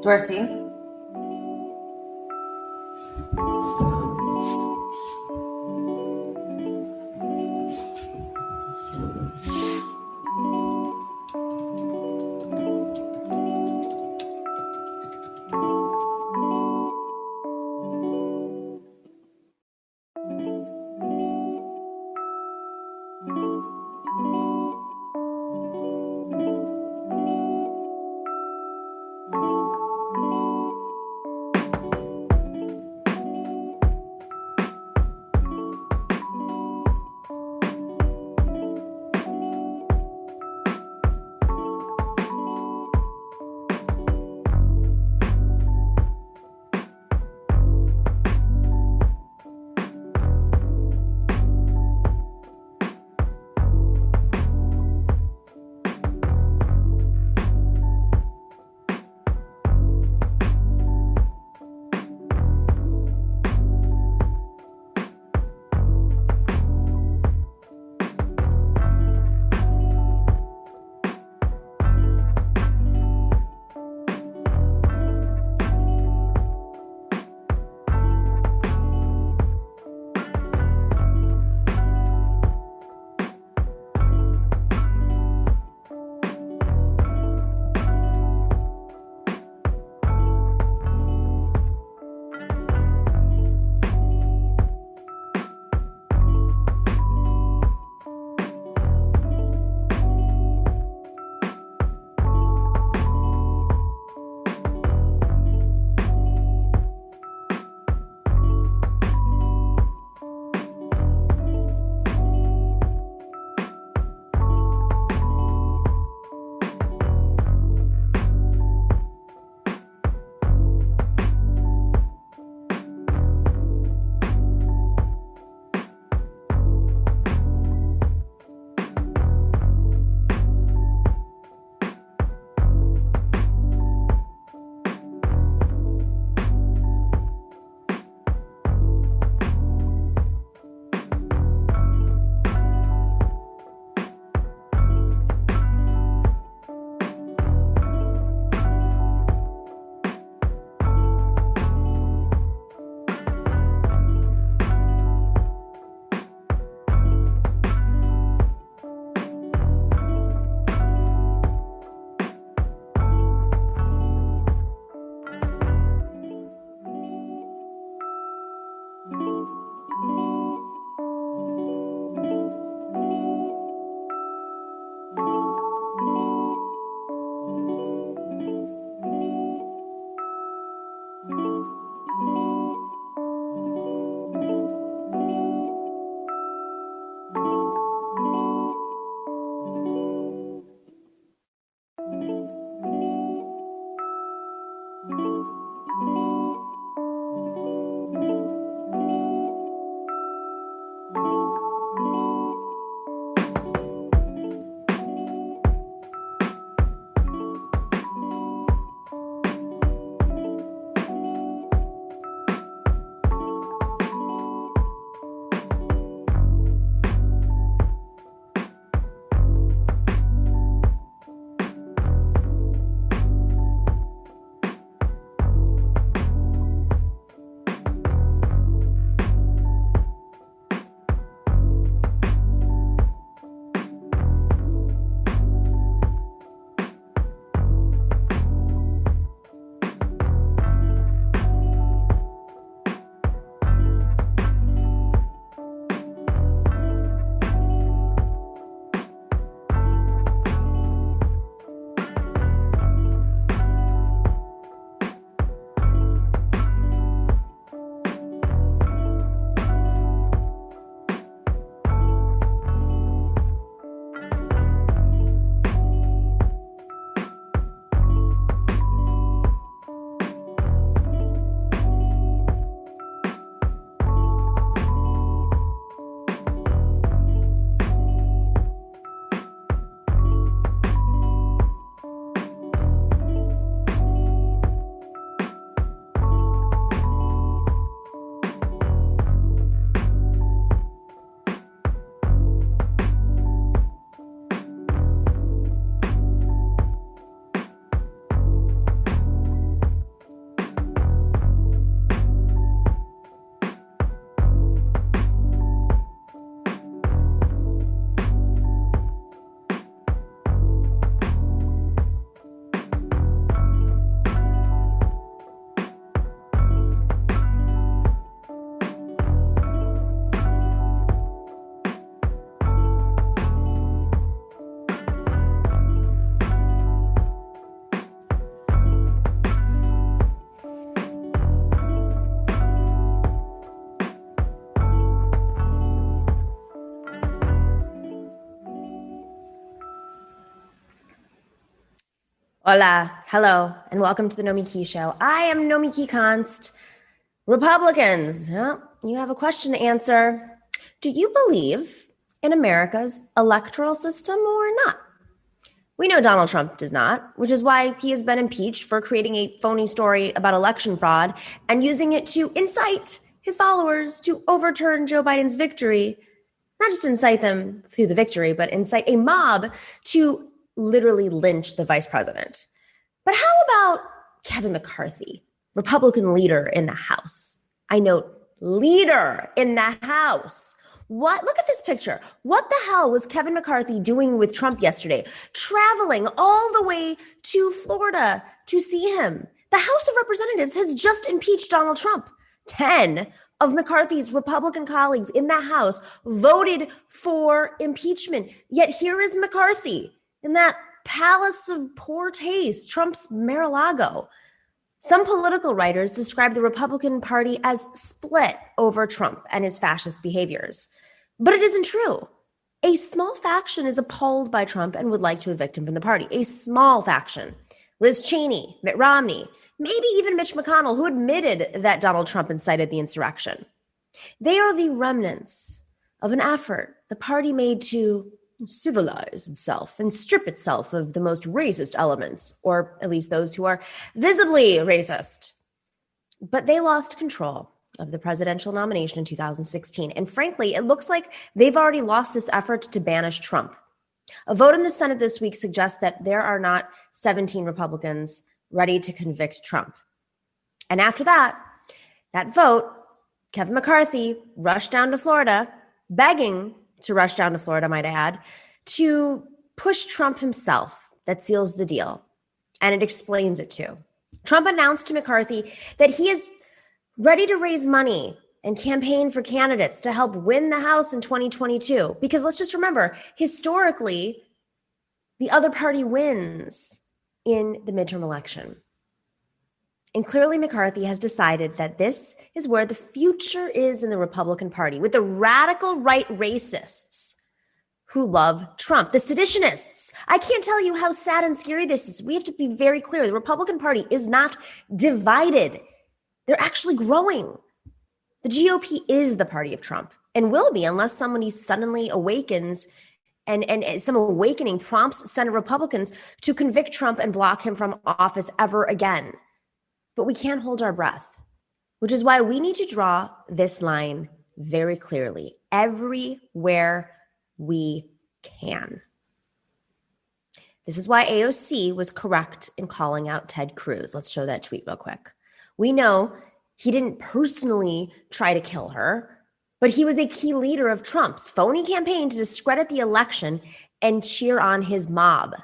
Dorsey. Hola, hello, and welcome to the Nomiki Show. I am Nomiki Const. Republicans, you have a question to answer. Do you believe in America's electoral system or not? We know Donald Trump does not, which is why he has been impeached for creating a phony story about election fraud and using it to incite his followers to overturn Joe Biden's victory. Not just incite them through the victory, but incite a mob to literally lynch the vice president. But how about Kevin McCarthy, Republican leader in the House? I note leader in the House. What? Look at this picture. What the hell was Kevin McCarthy doing with Trump yesterday? Traveling all the way to Florida to see him. The House of Representatives has just impeached Donald Trump. 10 of McCarthy's Republican colleagues in the House voted for impeachment. Yet here is McCarthy in that palace of poor taste, Trump's Mar-a-Lago. Some political writers describe the Republican Party as split over Trump and his fascist behaviors. But it isn't true. A small faction is appalled by Trump and would like to evict him from the party. A small faction. Liz Cheney, Mitt Romney, maybe even Mitch McConnell, who admitted that Donald Trump incited the insurrection. They are the remnants of an effort the party made to civilize itself and strip itself of the most racist elements, or at least those who are visibly racist. But they lost control of the presidential nomination in 2016. And frankly, it looks like they've already lost this effort to banish Trump. A vote in the Senate this week suggests that there are not 17 Republicans ready to convict Trump. And after that vote, Kevin McCarthy rushed down to Florida, begging to rush down to Florida, might I add, to push Trump himself. That seals the deal. And it explains it too. Trump announced to McCarthy that he is ready to raise money and campaign for candidates to help win the House in 2022. Because let's just remember, historically, the other party wins in the midterm election. And clearly McCarthy has decided that this is where the future is in the Republican Party, with the radical right racists who love Trump, the seditionists. I can't tell you how sad and scary this is. We have to be very clear. The Republican Party is not divided. They're actually growing. The GOP is the party of Trump and will be unless somebody suddenly awakens and some awakening prompts Senate Republicans to convict Trump and block him from office ever again. But we can't hold our breath, which is why we need to draw this line very clearly everywhere we can. This is why AOC was correct in calling out Ted Cruz. Let's show that tweet real quick. We know he didn't personally try to kill her, but he was a key leader of Trump's phony campaign to discredit the election and cheer on his mob.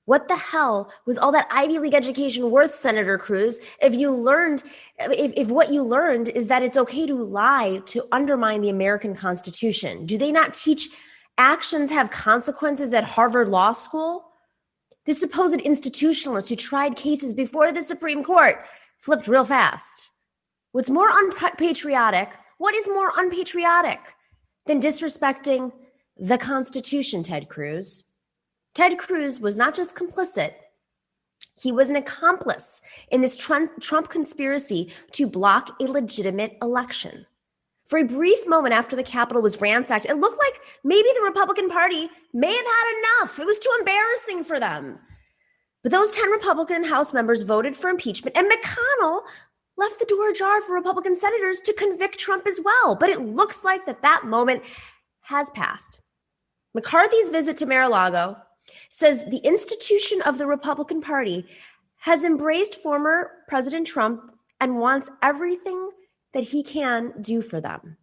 What the hell was all that Ivy League education worth, Senator Cruz, if what you learned is that it's okay to lie to undermine the American Constitution? Do they not teach actions have consequences at Harvard Law School? This supposed institutionalist who tried cases before the Supreme Court flipped real fast. What is more unpatriotic than disrespecting the Constitution, Ted Cruz? Ted Cruz was not just complicit, he was an accomplice in this Trump conspiracy to block a legitimate election. For a brief moment after the Capitol was ransacked, it looked like maybe the Republican Party may have had enough. It was too embarrassing for them. But those 10 Republican House members voted for impeachment, and McConnell left the door ajar for Republican senators to convict Trump as well. But it looks like that moment has passed. McCarthy's visit to Mar-a-Lago says the institution of the Republican Party has embraced former President Trump and wants everything that he can do for them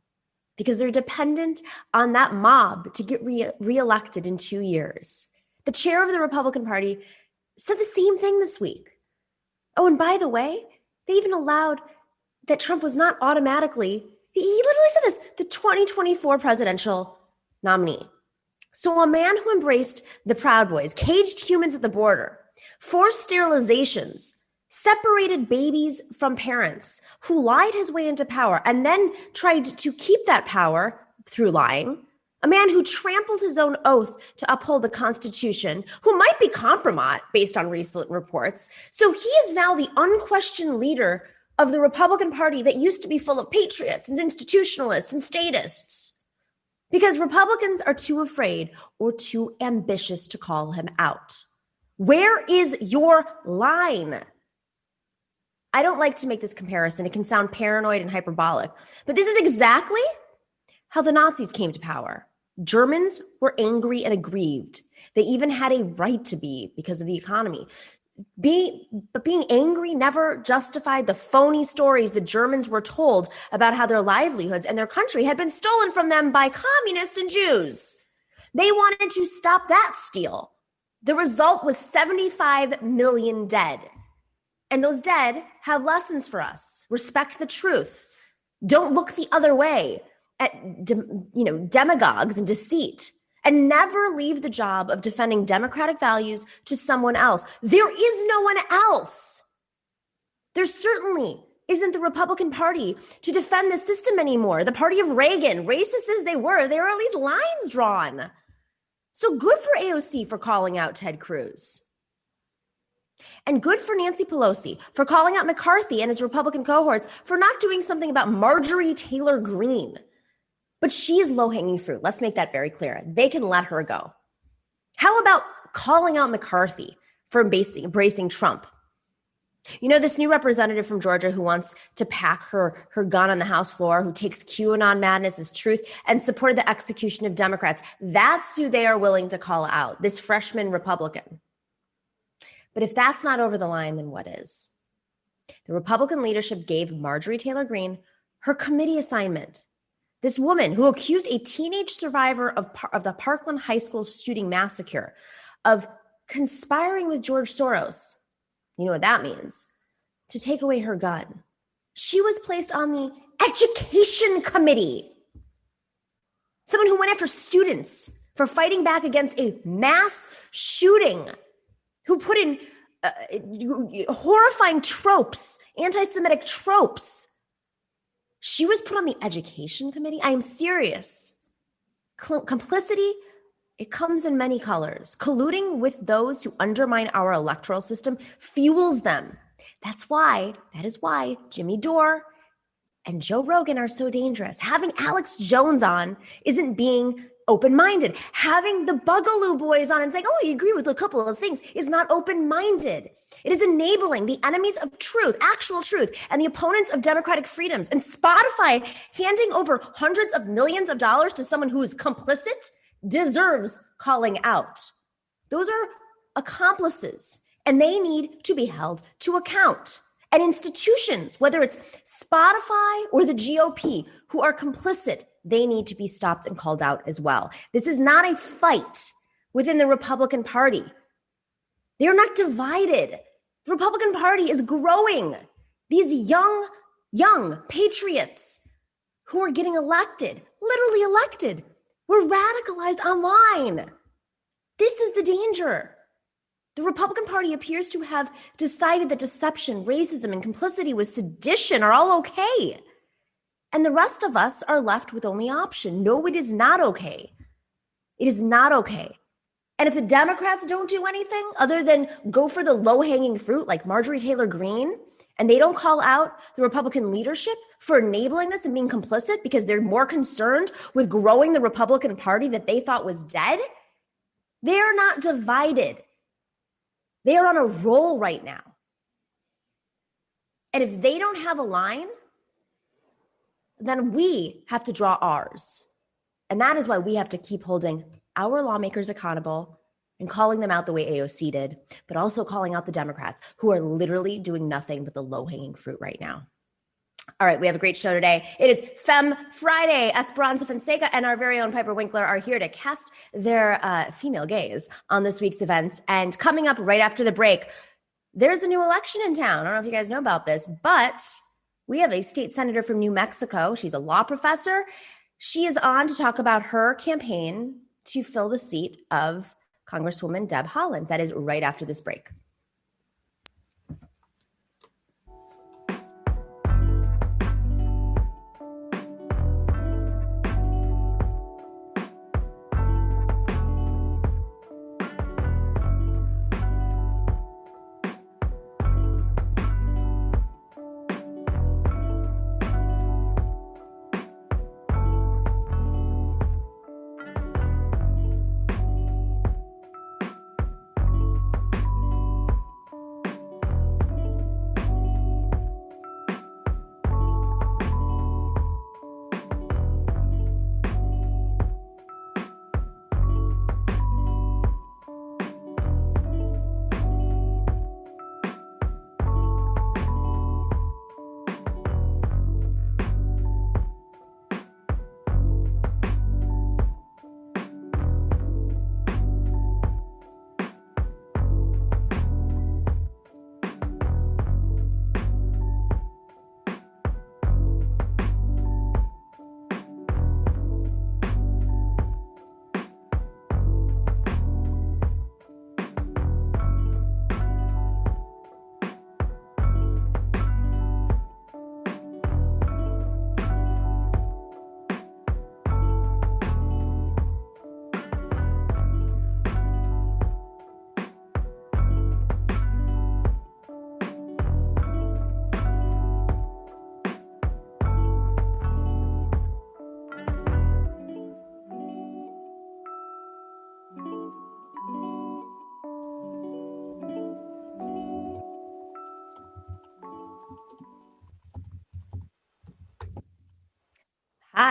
because they're dependent on that mob to get reelected in 2 years. The chair of the Republican Party said the same thing this week. Oh, and by the way, they even allowed that Trump was not automatically, he literally said this, the 2024 presidential nominee. So a man who embraced the Proud Boys, caged humans at the border, forced sterilizations, separated babies from parents, who lied his way into power and then tried to keep that power through lying. a man who trampled his own oath to uphold the Constitution, who might be compromised based on recent reports. So he is now the unquestioned leader of the Republican Party that used to be full of patriots and institutionalists and statists. Because Republicans are too afraid or too ambitious to call him out. Where is your line? I don't like to make this comparison. It can sound paranoid and hyperbolic, but this is exactly how the Nazis came to power. Germans were angry and aggrieved. They even had a right to be because of the economy. But being angry never justified the phony stories the Germans were told about how their livelihoods and their country had been stolen from them by communists and Jews. They wanted to stop that steal. The result was 75 million dead. And those dead have lessons for us. Respect the truth. Don't look the other way at demagogues and deceit, and never leave the job of defending democratic values to someone else. There is no one else. There certainly isn't the Republican Party to defend the system anymore. The party of Reagan, racist as they were, there are at least lines drawn. So good for AOC for calling out Ted Cruz. And good for Nancy Pelosi for calling out McCarthy and his Republican cohorts for not doing something about Marjorie Taylor Greene. But she is low-hanging fruit. Let's make that very clear. They can let her go. How about calling out McCarthy for embracing Trump? You know, this new representative from Georgia who wants to pack her gun on the House floor, who takes QAnon madness as truth and supported the execution of Democrats. That's who they are willing to call out, this freshman Republican. But if that's not over the line, then what is? The Republican leadership gave Marjorie Taylor Greene her committee assignment. This woman who accused a teenage survivor of the Parkland High School shooting massacre of conspiring with George Soros, you know what that means, to take away her gun. She was placed on the education committee. Someone who went after students for fighting back against a mass shooting, who put in horrifying tropes, anti-Semitic tropes. She was put on the education committee. I am serious. Complicity, it comes in many colors. Colluding with those who undermine our electoral system fuels them. That is why Jimmy Dore and Joe Rogan are so dangerous. Having Alex Jones on isn't being open-minded. Having the Bugaloo Boys on and saying, oh, I agree with a couple of things is not open-minded. It is enabling the enemies of truth, actual truth, and the opponents of democratic freedoms. And Spotify handing over hundreds of millions of dollars to someone who is complicit deserves calling out. Those are accomplices, and they need to be held to account. And institutions, whether it's Spotify or the GOP, who are complicit, they need to be stopped and called out as well. This is not a fight within the Republican Party. They are not divided. The Republican Party is growing. These young patriots who are getting elected, literally elected, were radicalized online. This is the danger. The Republican Party appears to have decided that deception, racism, and complicity with sedition are all okay. And the rest of us are left with only option. No, it is not okay. It is not okay. And if the Democrats don't do anything other than go for the low-hanging fruit like Marjorie Taylor Greene, and they don't call out the Republican leadership for enabling this and being complicit because they're more concerned with growing the Republican Party that they thought was dead, they are not divided. They are on a roll right now. And if they don't have a line, then we have to draw ours. And that is why we have to keep holding our lawmakers accountable and calling them out the way AOC did, but also calling out the Democrats who are literally doing nothing but the low-hanging fruit right now. All right, we have a great show today. It is Fem Friday. Esperanza Fonseca and our very own Piper Winkler are here to cast their female gaze on this week's events. And coming up right after the break, there's a new election in town. I don't know if you guys know about this, but we have a state senator from New Mexico. She's a law professor. She is on to talk about her campaign to fill the seat of Congresswoman Deb Haaland. That is right after this break.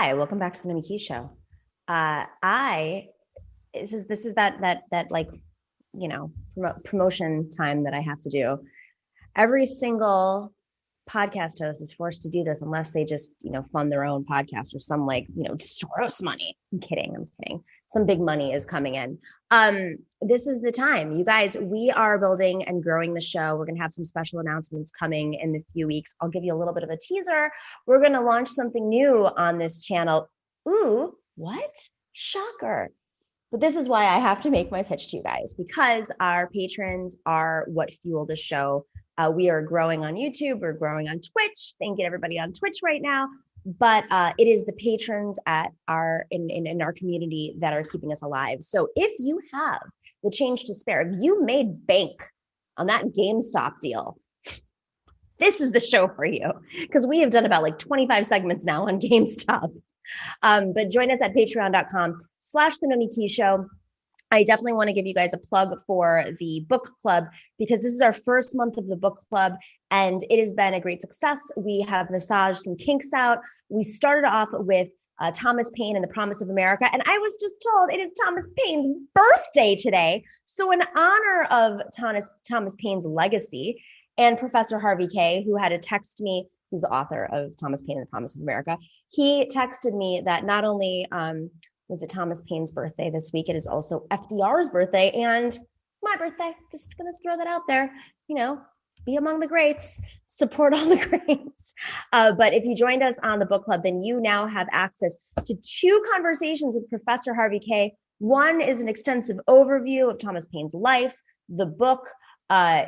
Hi, welcome back to the Nomiki Show. This is that like, you know, promotion time that I have to do. Every single podcast host is forced to do this unless they just, fund their own podcast or some just gross money. I'm kidding. Some big money is coming in. This is the time, you guys. We are building and growing the show. We're going to have some special announcements coming in a few weeks. I'll give you a little bit of a teaser. We're going to launch something new on this channel. Ooh, what? Shocker. But this is why I have to make my pitch to you guys, because our patrons are what fuel the show. We are growing on YouTube. We're growing on Twitch. Thank you to everybody on Twitch right now. But it is the patrons at in our community that are keeping us alive. So if you have the change to spare, if you made bank on that GameStop deal, this is the show for you, because we have done about 25 segments now on GameStop. But join us at patreon.com/The Nomiki Show. I definitely want to give you guys a plug for the book club, because this is our first month of the book club and it has been a great success. We have massaged some kinks out. We started off with Thomas Paine and the Promise of America. And I was just told it is Thomas Paine's birthday today. So in honor of Thomas Paine's legacy, and Professor Harvey K., who had to text me, he's the author of Thomas Paine and the Promise of America. He texted me that not only was it Thomas Paine's birthday this week, it is also FDR's birthday and my birthday. Just gonna throw that out there. Be among the greats, support all the greats. But if you joined us on the book club, then you now have access to 2 conversations with Professor Harvey K. One is an extensive overview of Thomas Paine's life. The book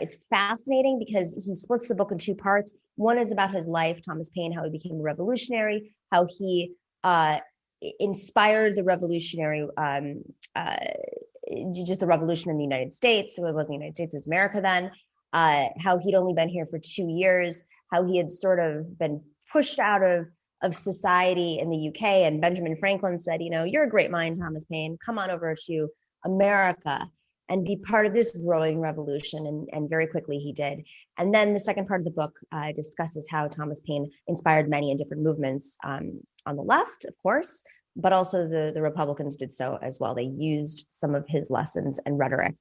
is fascinating because he splits the book in 2 parts. One is about his life, Thomas Paine, how he became a revolutionary, how he inspired the revolutionary, just the revolution in the United States. So it wasn't the United States, it was America then. How he'd only been here for 2 years, how he had sort of been pushed out of society in the UK. And Benjamin Franklin said, you're a great mind, Thomas Paine. Come on over to America and be part of this growing revolution. And very quickly he did. And then the second part of the book discusses how Thomas Paine inspired many in different movements on the left, of course, but also the Republicans did so as well. They used some of his lessons and rhetoric,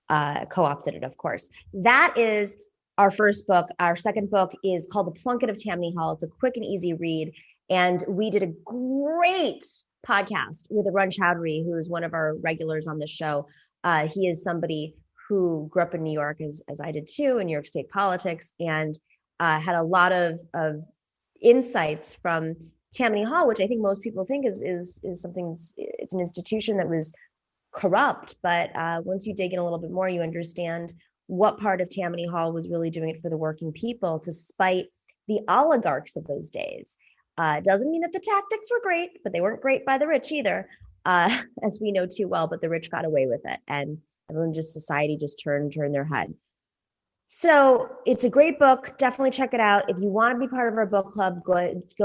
co-opted it, of course. That is our first book. Our second book is called The Plunket of Tammany Hall. It's a quick and easy read. And we did a great podcast with Arun Chowdhury, who is one of our regulars on the show. He is somebody who grew up in New York, as I did too, in New York State politics, and had a lot of insights from Tammany Hall, which I think most people think is something. It's an institution that was corrupt, but once you dig in a little bit more, you understand what part of Tammany Hall was really doing it for the working people, to spite the oligarchs of those days. Doesn't mean that the tactics were great, but they weren't great by the rich either, as we know too well. But the rich got away with it, and society just turned their head. So it's a great book. Definitely check it out. If you want to be part of our book club, go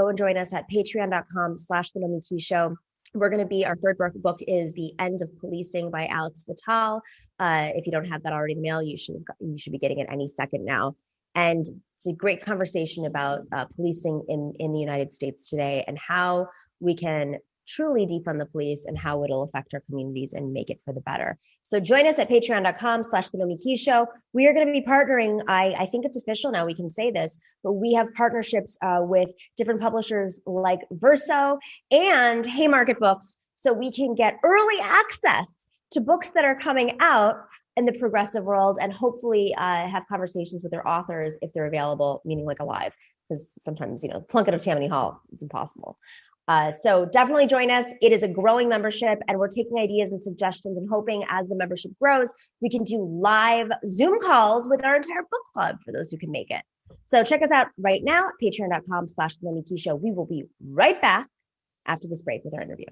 and join us at patreon.com/The Nomiki Show. Our third book is The End of Policing by Alex Vital. If you don't have that already in the mail, you should be getting it any second now. And it's a great conversation about policing in the United States today, and how we can truly defund the police and how it'll affect our communities and make it for the better. So join us at patreon.com/The Nomiki Show. We are going to be partnering. I think it's official now, we can say this, but we have partnerships with different publishers like Verso and Haymarket Books, so we can get early access to books that are coming out in the progressive world, and hopefully have conversations with their authors if they're available, meaning alive, because sometimes, Plunket of Tammany Hall, it's impossible. So definitely join us. It is a growing membership, and we're taking ideas and suggestions and hoping as the membership grows, we can do live Zoom calls with our entire book club for those who can make it. So check us out right now, patreon.com/The Nomiki Show. We will be right back after this break with our interview.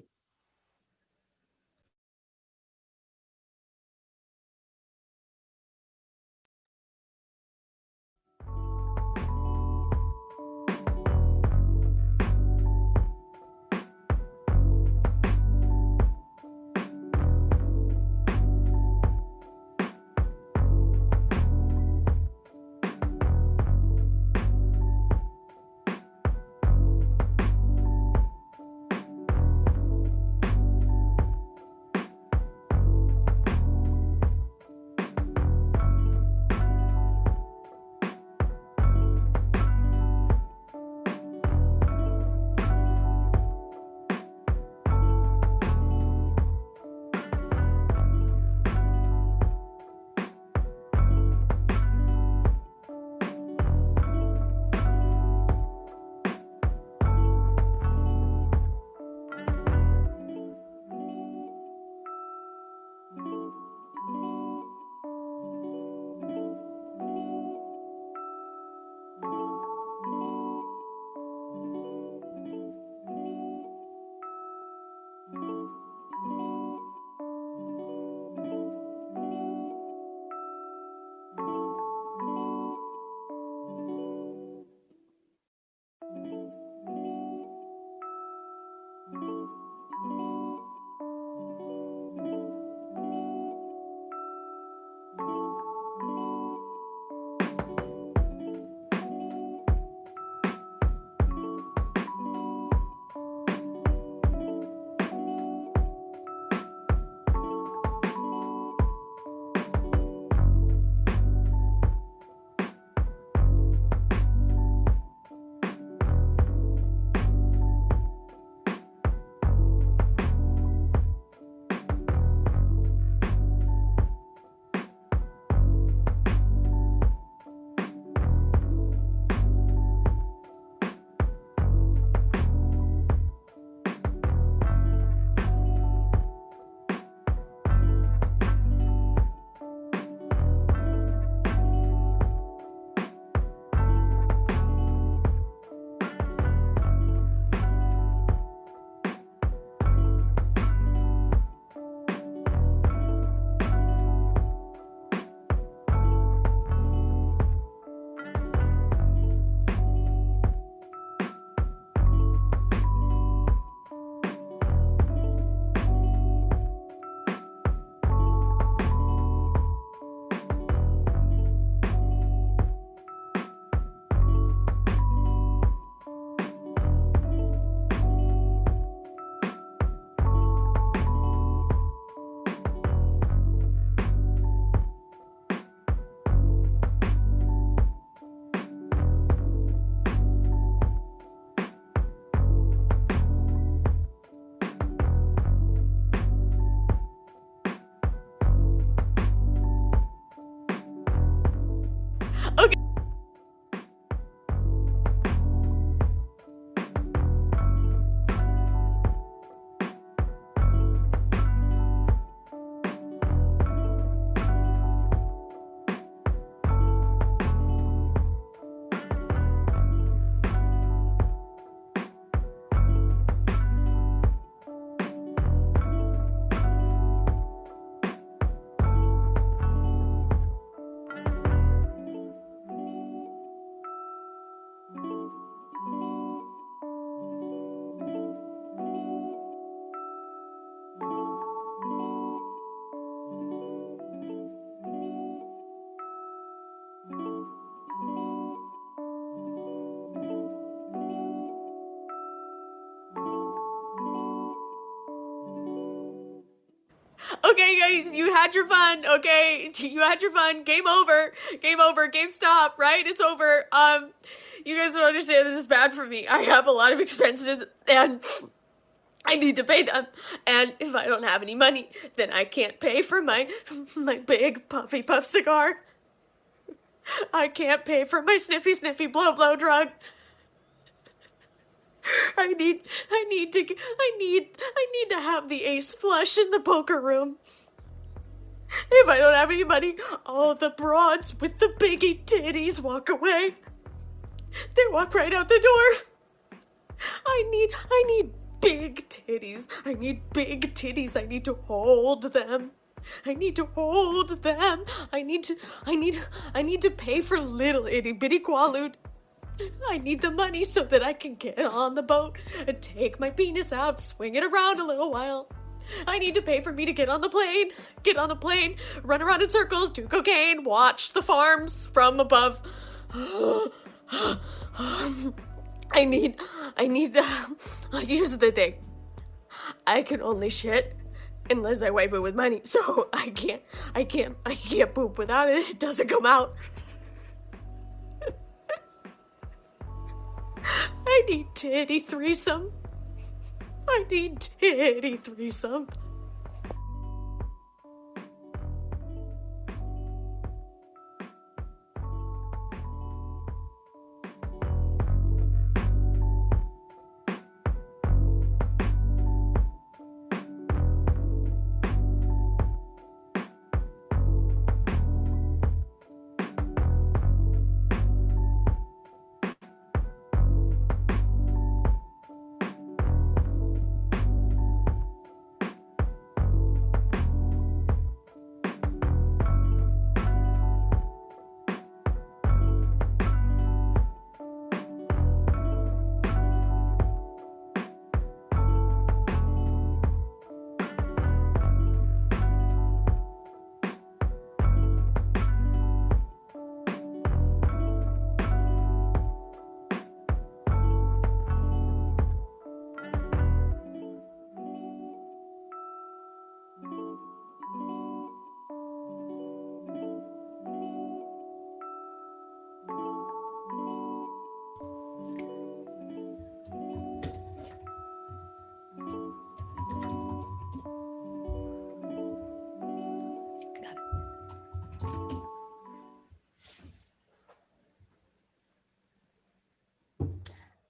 Okay, guys, you had your fun, okay? You had your fun. Game over. Game over. Game stop, right? It's over. You guys don't understand, this is bad for me. I have a lot of expenses, and I need to pay them. And if I don't have any money, then I can't pay for my big puffy puff cigar. I can't pay for my sniffy sniffy blow blow drug. I need to have the ace flush in the poker room. If I don't have any money, all the broads with the biggie titties walk away. They walk right out the door. I need big titties. I need big titties. I need to hold them. I need to hold them. I need to pay for little itty bitty qualoot. I need the money so that I can get on the boat and take my penis out, swing it around a little while. I need to pay for me to get on the plane, run around in circles, do cocaine, watch the farms from above. Here's the thing. I can only shit unless I wipe it with money, so I can't poop without it. It doesn't come out. I need titty threesome. I need titty threesome.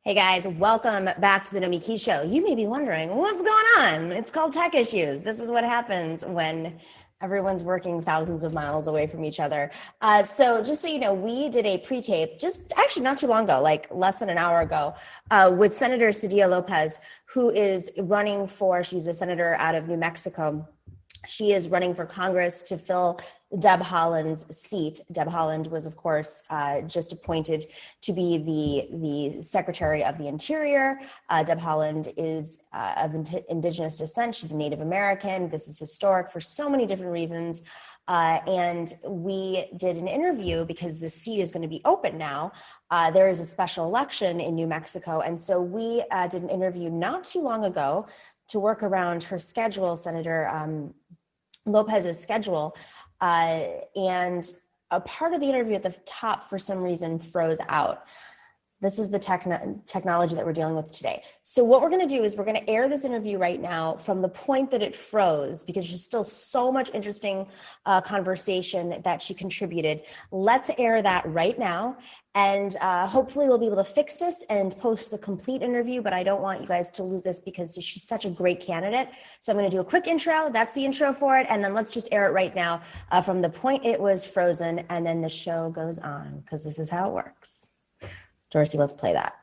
Hey guys, welcome back to the Nomiki Show. You may be wondering, what's going on? It's called Tech Issues. This is what happens when everyone's working thousands of miles away from each other. So just so you know, we did a pre-tape just actually not too long ago, like less than an hour ago, with Senator Sedillo Lopez, who is running for, she's a senator out of New Mexico. She is running for Congress to fill Deb Haaland's seat. Deb Haaland was, of course, just appointed to be the Secretary of the Interior. Deb Haaland is of indigenous descent. She's a Native American. This is historic for so many different reasons. And we did an interview because the seat is going to be open now. There is a special election in New Mexico. And so we did an interview not too long ago to work around her schedule, Senator Lopez's schedule. And a part of the interview at the top, for some reason, froze out. This is the technology that we're dealing with today. So what we're going to do is we're going to air this interview right now from the point that it froze, because there's still so much interesting conversation that she contributed. Let's air that right now. And hopefully we'll be able to fix this and post the complete interview, but I don't want you guys to lose this because she's such a great candidate. So I'm going to do a quick intro. That's the intro for it. And then let's just air it right now from the point it was frozen. And then the show goes on, because this is how it works. Dorsey, let's play that.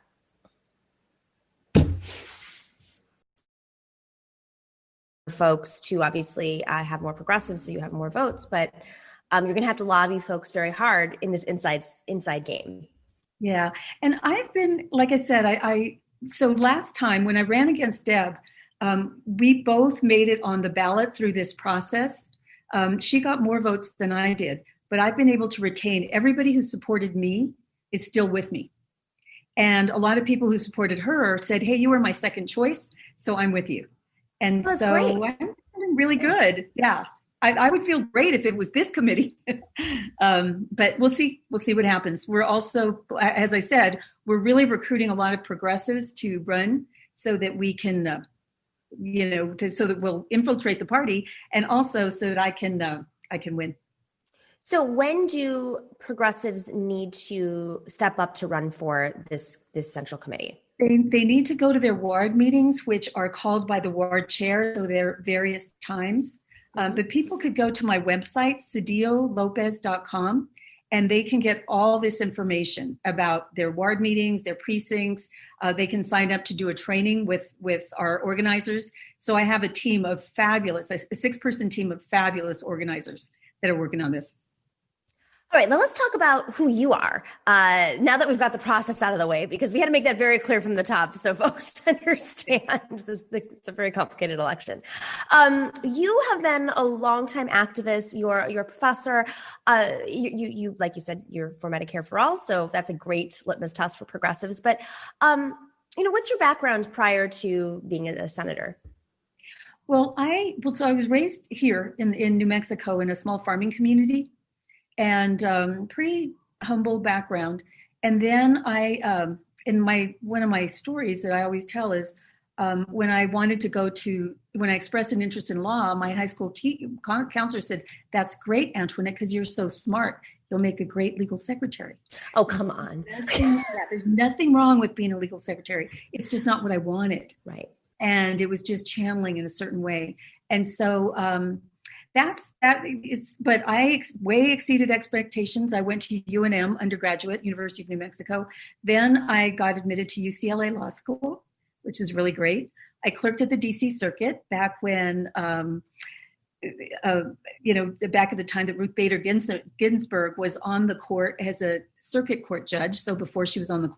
Folks to obviously have more progressives, so you have more votes, but you're going to have to lobby folks very hard in this inside game. Yeah, and I've been, like I said, so last time when I ran against Deb, we both made it on the ballot through this process. She got more votes than I did, but I've been able to retain everybody who supported me is still with me. And a lot of people who supported her said, hey, you were my second choice, so I'm with you. And so great. I'm feeling really good. Yeah, I would feel great if it was this committee. But we'll see. We'll see what happens. We're also, as I said, we're really recruiting a lot of progressives to run so that we can, so that we'll infiltrate the party, and also so that I can win. So when do progressives need to step up to run for this central committee? They need to go to their ward meetings, which are called by the ward chair, so they're various times. But people could go to my website, sedillolopez.com, and they can get all this information about their ward meetings, their precincts. They can sign up to do a training with our organizers. So I have a team of fabulous, a 6-person team of fabulous organizers that are working on this. All right, now let's talk about who you are, now that we've got the process out of the way, because we had to make that very clear from the top so folks understand it's a very complicated election. You have been a longtime activist. You're a professor. You like you said, you're for Medicare for All, so that's a great litmus test for progressives. But, what's your background prior to being a senator? Well, so I was raised here in New Mexico in a small farming community. And pretty humble background. And then one of my stories that I always tell is when I expressed an interest in law, my high school counselor said, "That's great, Antoinette, because you're so smart. You'll make a great legal secretary." Oh, come on. There's nothing wrong with being a legal secretary. It's just not what I wanted. Right. And it was just channeling in a certain way. And so but I way exceeded expectations. I went to UNM undergraduate, University of New Mexico. Then I got admitted to UCLA Law School, which is really great. I clerked at the DC Circuit back when, back at the time that Ruth Bader Ginsburg was on the court as a circuit court judge. So before she was on the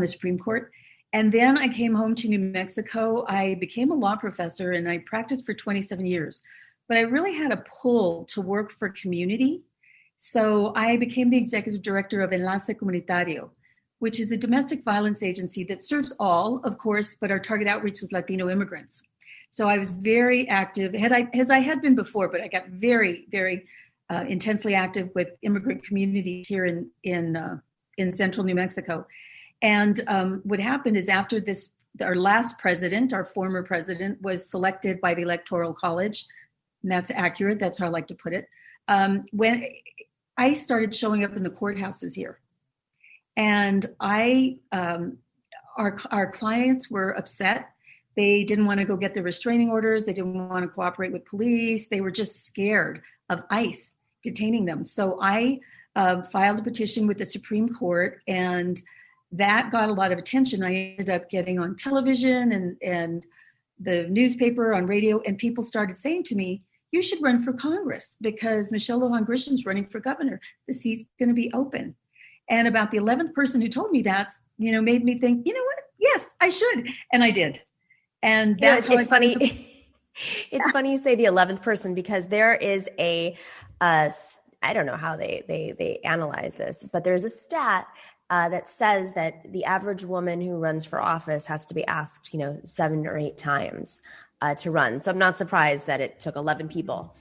Supreme Court. And then I came home to New Mexico. I became a law professor and I practiced for 27 years. But I really had a pull to work for community. So I became the executive director of Enlace Comunitario, which is a domestic violence agency that serves all, of course, but our target outreach was Latino immigrants. So I was very active, as I had been before, but I got very, very intensely active with immigrant communities here in central New Mexico. And what happened is after our last president, our former president, was selected by the Electoral College. And that's accurate. That's how I like to put it. When I started showing up in the courthouses here, and I our clients were upset. They didn't want to go get the restraining orders. They didn't want to cooperate with police. They were just scared of ICE detaining them. So I filed a petition with the Supreme Court, and that got a lot of attention. I ended up getting on television and the newspaper, on radio, and people started saying to me, you should run for Congress because Michelle Lujan Grisham's running for governor. The seat's going to be open. And about the 11th person who told me that, made me think, you know what? Yes, I should. And I did. And that's it's funny. It's funny you say the 11th person, because there is I don't know how they analyze this, but there's a stat that says that the average woman who runs for office has to be asked, 7 or 8 times to run. So I'm not surprised that it took 11 people.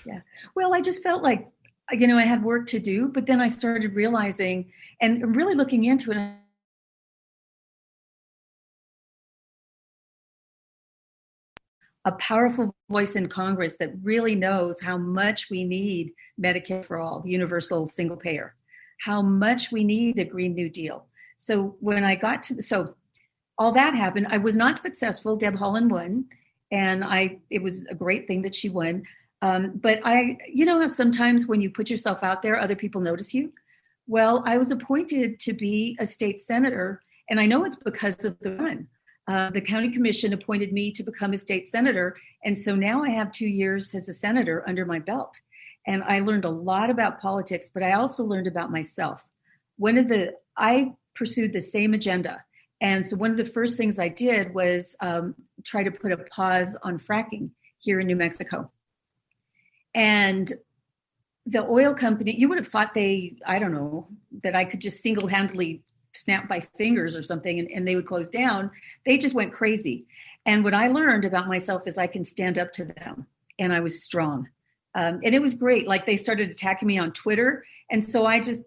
Yeah. Well, I just felt like, I had work to do, but then I started realizing and really looking into it. A powerful voice in Congress that really knows how much we need Medicare for all, universal single payer, how much we need a Green New Deal. So when I got so all that happened, I was not successful. Deb Haaland won, and it was a great thing that she won. But how sometimes when you put yourself out there, other people notice you. Well, I was appointed to be a state senator, and I know it's because of the run. The county commission appointed me to become a state senator. And so now I have 2 years as a senator under my belt. And I learned a lot about politics, but I also learned about myself. I pursued the same agenda. And so one of the first things I did was try to put a pause on fracking here in New Mexico. And the oil company, you would have thought that I could just single-handedly snap my fingers or something and they would close down. They just went crazy. And what I learned about myself is I can stand up to them. And I was strong. And it was great. Like, they started attacking me on Twitter. And so I just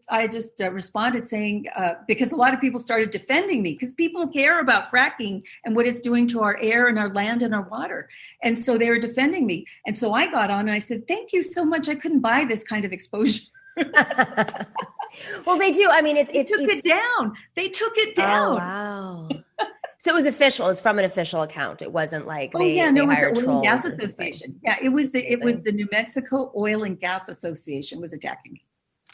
responded saying, because a lot of people started defending me, because people care about fracking and what it's doing to our air and our land and our water. And so they were defending me. And so I got on and I said, thank you so much. I couldn't buy this kind of exposure. Well, they do. I mean, They took it down. They took it down. Oh, wow. So it was official. It was from an official account. It wasn't like they it was hired the Oil and trolls Gas or something. Association. Yeah, it was the New Mexico Oil and Gas Association was attacking me.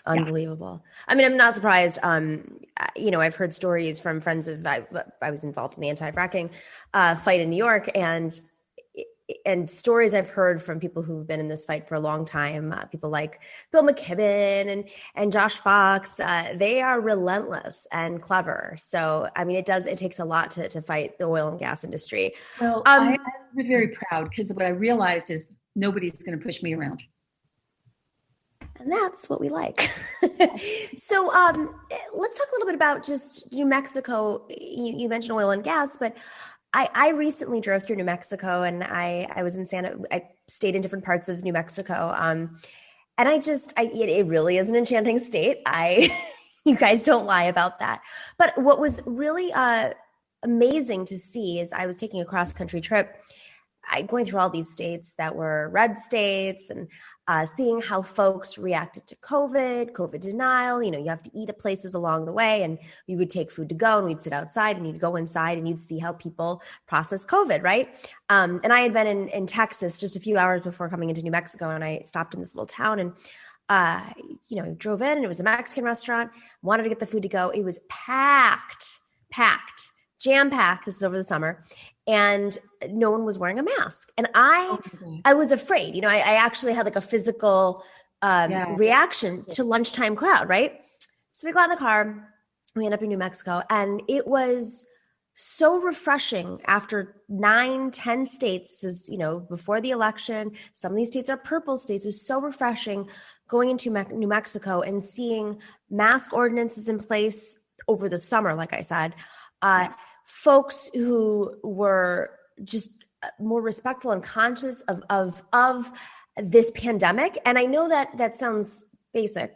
Unbelievable. Yeah. I mean, I'm not surprised. I've heard stories from friends I was involved in the anti-fracking fight in New York, and stories I've heard from people who've been in this fight for a long time, people like Bill McKibben and Josh Fox, they are relentless and clever. So, I mean, it takes a lot to fight the oil and gas industry. Well, I'm very proud because what I realized is nobody's going to push me around. And that's what we like. So let's talk a little bit about just New Mexico. You mentioned oil and gas, but I recently drove through New Mexico, and I was in I stayed in different parts of New Mexico. And it really is an enchanting state. You guys don't lie about that. But what was really amazing to see is I was taking a cross-country trip, going through all these states that were red states, and seeing how folks reacted to COVID denial. You have to eat at places along the way, and we would take food to go, and we'd sit outside, and you'd go inside, and you'd see how people process COVID, right? And I had been in Texas just a few hours before coming into New Mexico, and I stopped in this little town, and drove in, and it was a Mexican restaurant. Wanted to get the food to go. It was packed, jam-packed. This is over the summer. And no one was wearing a mask. And I was afraid. I actually had like a physical reaction to lunchtime crowd, right? So we got in the car, we ended up in New Mexico, and it was so refreshing after 9-10 states, before the election. Some of these states are purple states. It was so refreshing going into New Mexico and seeing mask ordinances in place over the summer, like I said. Folks who were just more respectful and conscious of this pandemic. And I know that sounds basic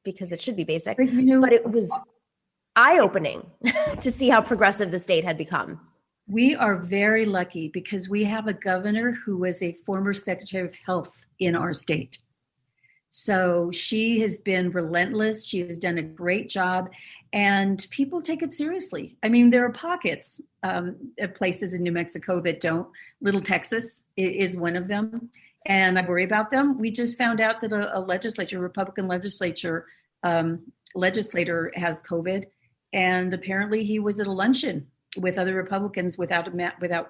because it should be basic, but it was eye-opening to see how progressive the state had become. We are very lucky because we have a governor who was a former Secretary of Health in our state. So she has been relentless. She has done a great job. and people take it seriously. I mean, there are pockets of places in New Mexico that don't. Little Texas is one of them, and I worry about them. We just found out that a Republican legislator has COVID, and apparently he was at a luncheon with other Republicans without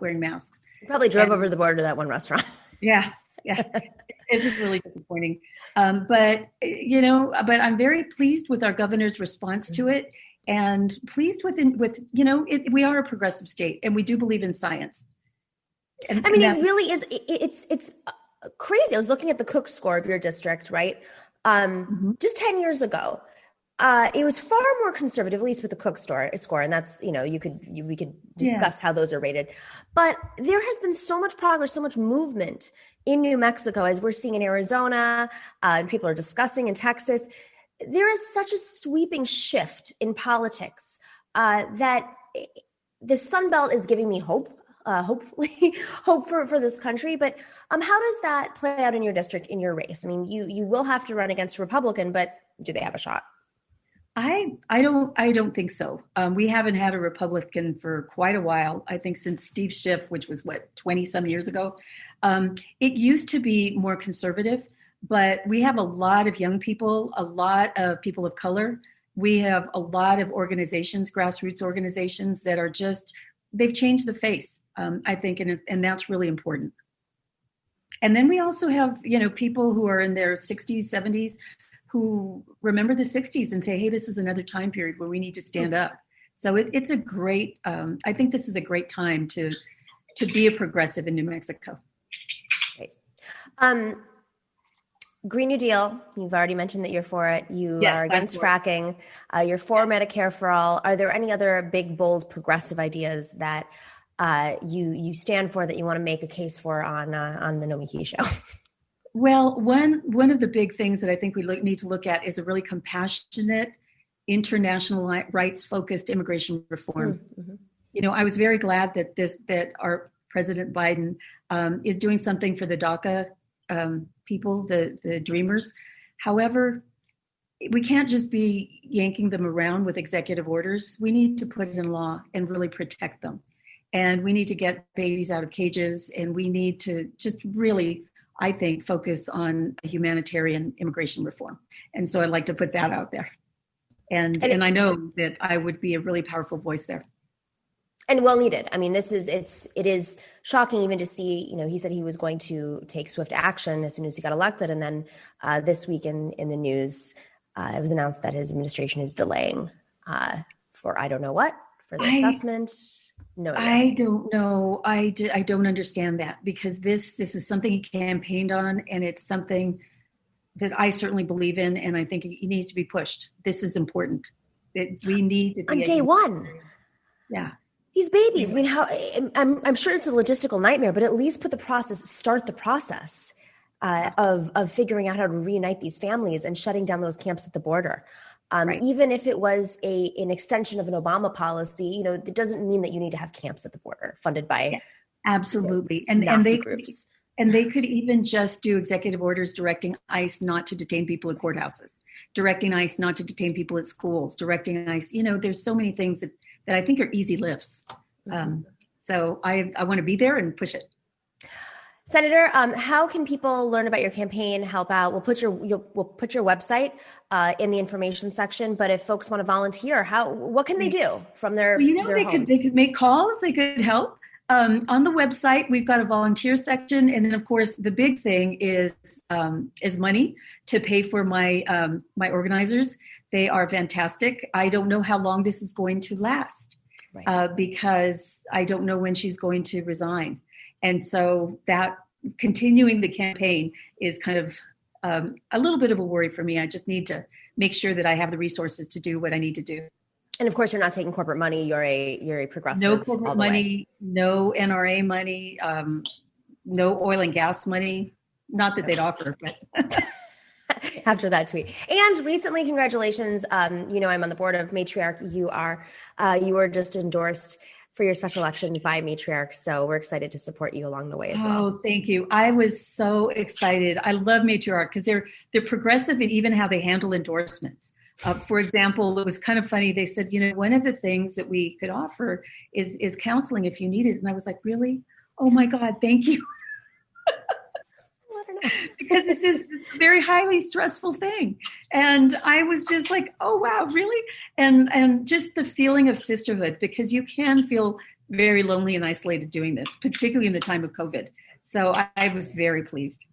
wearing masks. He probably drove over the border to that one restaurant. Yeah. It's just really disappointing. But I'm very pleased with our governor's response to it, and pleased we are a progressive state, and we do believe in science. And it really is. It's crazy. I was looking at the Cook score of your district, right? Just 10 years ago, it was far more conservative, at least with the Cook score, and that's, we could discuss how those are rated. But there has been so much progress, so much movement in New Mexico, as we're seeing in Arizona, and people are discussing in Texas. There is such a sweeping shift in politics that the Sun Belt is giving me hope. Hopefully, hope for this country. But how does that play out in your district, in your race? I mean, you will have to run against a Republican, but do they have a shot? I don't think so. We haven't had a Republican for quite a while. I think since Steve Schiff, which was 20 some years ago. It used to be more conservative, but we have a lot of young people, a lot of people of color. We have a lot of organizations, grassroots organizations that are they've changed the face, I think, and that's really important. And then we also have, people who are in their 60s, 70s, who remember the 60s and say, hey, this is another time period where we need to stand up. So it's a great, I think this is a great time to be a progressive in New Mexico. Great. Green New Deal, you've already mentioned that you're for it. You are against fracking. You're for Medicare for all. Are there any other big, bold, progressive ideas that you stand for that you want to make a case for on the Nomiki show? Well, one of the big things that I think we need to look at is a really compassionate, international rights-focused immigration reform. Mm-hmm. I was very glad that our President Biden is doing something for the DACA people, the dreamers. However, we can't just be yanking them around with executive orders. We need to put it in law and really protect them. And we need to get babies out of cages, and we need to just really, I think, focus on humanitarian immigration reform. And so I'd like to put that out there. And I know that I would be a really powerful voice there. And well needed. I mean, it is shocking even to see, he said he was going to take swift action as soon as he got elected. And then this week in the news, it was announced that his administration is delaying for I don't know what, for the assessment. No, I don't know. I don't understand that, because this is something he campaigned on, and it's something that I certainly believe in, and I think it needs to be pushed. This is important. We need to be on day one. Yeah. These babies, I mean, I'm sure it's a logistical nightmare, but at least start the process of figuring out how to reunite these families and shutting down those camps at the border. Right. Even if it was an extension of an Obama policy, it doesn't mean that you need to have camps at the border funded by absolutely Nazi groups. And they could even just do executive orders directing ICE not to detain people at courthouses, directing ICE not to detain people at schools, directing ICE. There's so many things that I think are easy lifts. So I want to be there and push it. Senator, how can people learn about your campaign, help out? We'll put your website in the information section. But if folks want to volunteer, what can they do from their their homes? They could make calls. They could help. On the website, we've got a volunteer section, and then of course the big thing is money to pay for my organizers. They are fantastic. I don't know how long this is going to last, right. Because I don't know when she's going to resign. And so that continuing the campaign is kind of a little bit of a worry for me. I just need to make sure that I have the resources to do what I need to do. And of course, you're not taking corporate money. You're a progressive. No corporate money, no NRA money, no oil and gas money. Not that they'd offer, but after that tweet. And recently, congratulations. I'm on the board of Matriarch. You were just endorsed for your special election by Matriarch. So we're excited to support you along the way as well. Oh, thank you. I was so excited. I love Matriarch because they're progressive in even how they handle endorsements. For example, it was kind of funny. They said, one of the things that we could offer is counseling if you need it. And I was like, really? Oh my God, thank you. Because this is a very highly stressful thing. And I was just like, oh, wow, really? And just the feeling of sisterhood, because you can feel very lonely and isolated doing this, particularly in the time of COVID. So I was very pleased.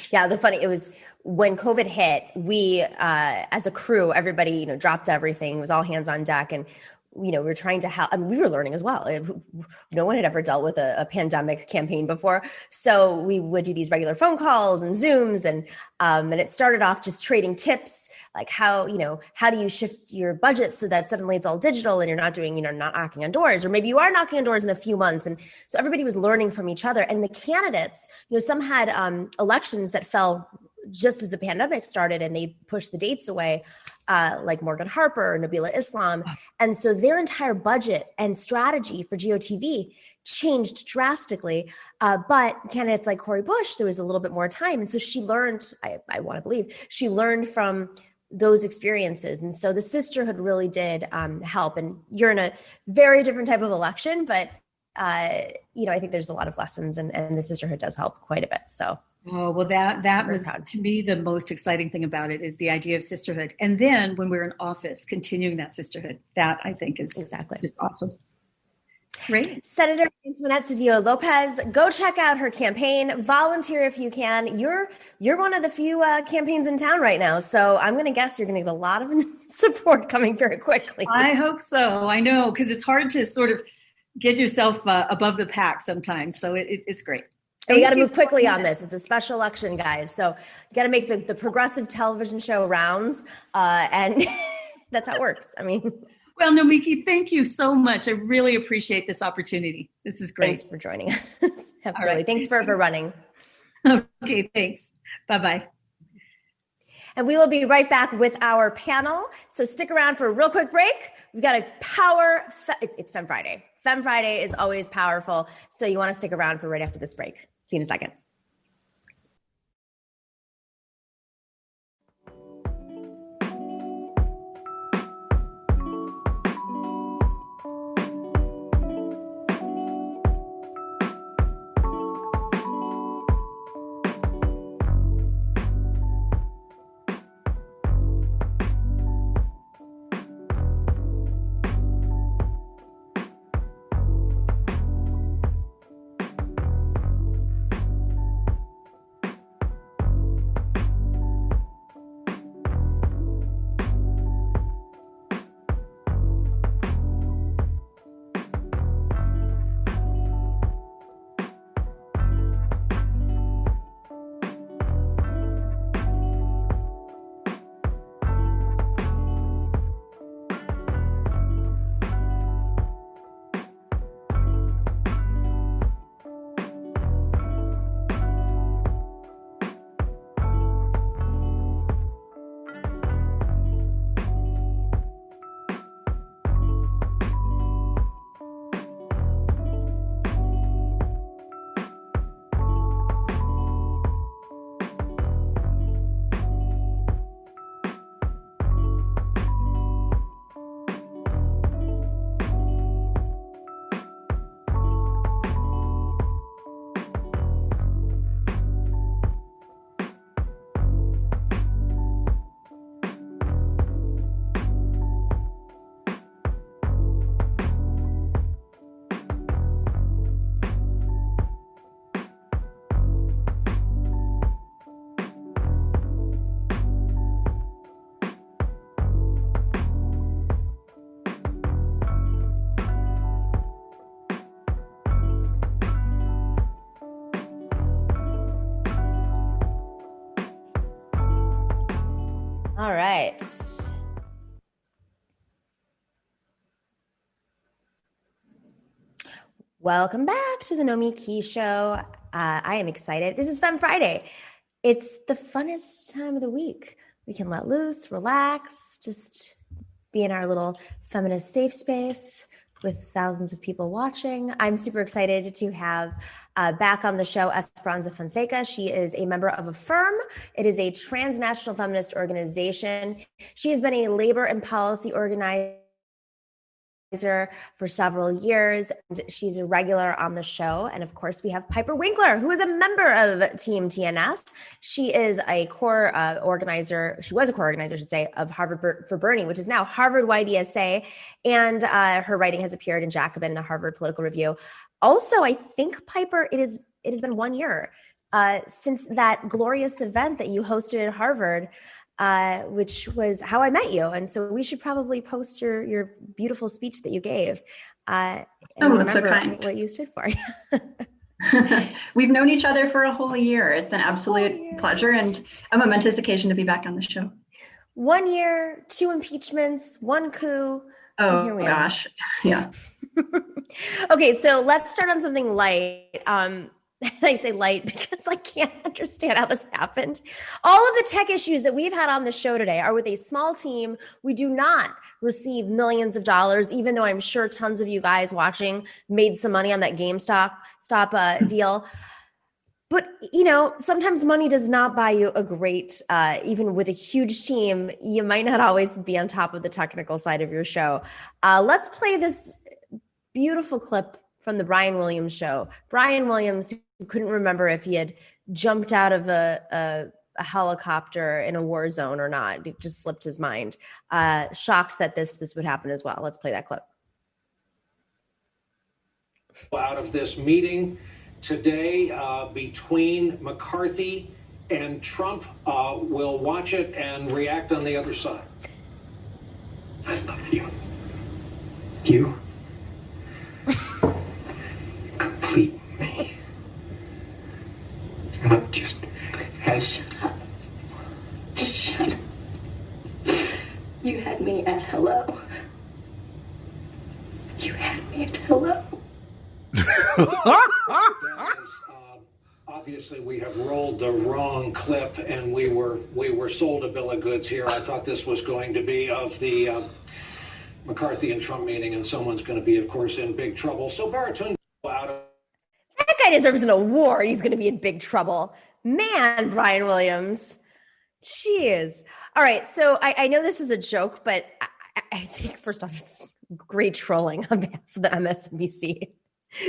Yeah, it was when COVID hit, we, as a crew, everybody, dropped everything. It was all hands on deck. And, we were trying to help. I mean, we were learning as well. No one had ever dealt with a pandemic campaign before. So we would do these regular phone calls and Zooms. And it started off just trading tips, like how do you shift your budget so that suddenly it's all digital and you're not doing, not knocking on doors, or maybe you are knocking on doors in a few months. And so everybody was learning from each other. And the candidates, some had elections that fell just as the pandemic started and they pushed the dates away, like Morgan Harper, Nabila Islam. And so their entire budget and strategy for GOTV changed drastically. But candidates like Cori Bush, there was a little bit more time. And so she learned, I want to believe, she learned from those experiences. And so the sisterhood really did help. And you're in a very different type of election, but I think there's a lot of lessons and the sisterhood does help quite a bit. So. Oh, well, that was, to me, the most exciting thing about it is the idea of sisterhood. And then when we're in office, continuing that sisterhood, that I think is exactly just awesome. Great. Senator Antoinette Sedillo Lopez, go check out her campaign, volunteer if you can. You're one of the few campaigns in town right now. So I'm going to guess you're going to get a lot of support coming very quickly. I hope so. I know, because it's hard to sort of get yourself above the pack sometimes. So it's great. You got to move quickly on this. It's a special election, guys. So you got to make the progressive television show rounds. And that's how it works. I mean. Well, Nomiki, thank you so much. I really appreciate this opportunity. This is great. Thanks for joining us. Absolutely. Right. Thanks for running. Okay, thanks. Bye-bye. And we will be right back with our panel. So stick around for a real quick break. We've got it's Fem Friday. Fem Friday is always powerful. So you want to stick around for right after this break. See you in a second. All right. Welcome back to the Nomiki Show. I am excited. This is Fem Friday. It's the funnest time of the week. We can let loose, relax, just be in our little feminist safe space, with thousands of people watching. I'm super excited to have back on the show Esperanza Fonseca. She is a member of Affirm. It is a transnational feminist organization. She has been a labor and policy organizer for several years, and she's a regular on the show. And of course, we have Piper Winkler, who is a member of Team TNS. She is a core organizer. She was a core organizer, I should say, of Harvard for Bernie, which is now Harvard YDSA. And her writing has appeared in Jacobin and the Harvard Political Review. Also, I think, Piper, it has been 1 year since that glorious event that you hosted at Harvard, which was how I met you. And so we should probably post your beautiful speech that you gave. And that's so kind. What you stood for. We've known each other for a whole year. It's an absolute pleasure and a momentous occasion to be back on the show. 1 year, 2 impeachments, 1 coup. Oh, here we gosh. Are. Yeah. Okay, so let's start on something light. I say light because I can't understand how this happened. All of the tech issues that we've had on the show today are with a small team. We do not receive millions of dollars, even though I'm sure tons of you guys watching made some money on that GameStop deal. But, sometimes money does not buy you a great, even with a huge team, you might not always be on top of the technical side of your show. Let's play this beautiful clip from the Brian Williams show. Brian Williams, who couldn't remember if he had jumped out of a helicopter in a war zone or not. It just slipped his mind. Shocked that this would happen as well. Let's play that clip. Out of this meeting today between McCarthy and Trump, we'll watch it and react on the other side. I love you. You complete me. Not just as... Just shut up. You had me at hello. You had me at hello. Obviously, we have rolled the wrong clip, and we were sold a bill of goods here. I thought this was going to be of the McCarthy and Trump meeting, and someone's going to be, of course, in big trouble. So Baratun out of... That guy deserves an award. He's going to be in big trouble. Man, Brian Williams. Jeez. All right. So I know this is a joke, but I think, first off, it's great trolling on behalf of the MSNBC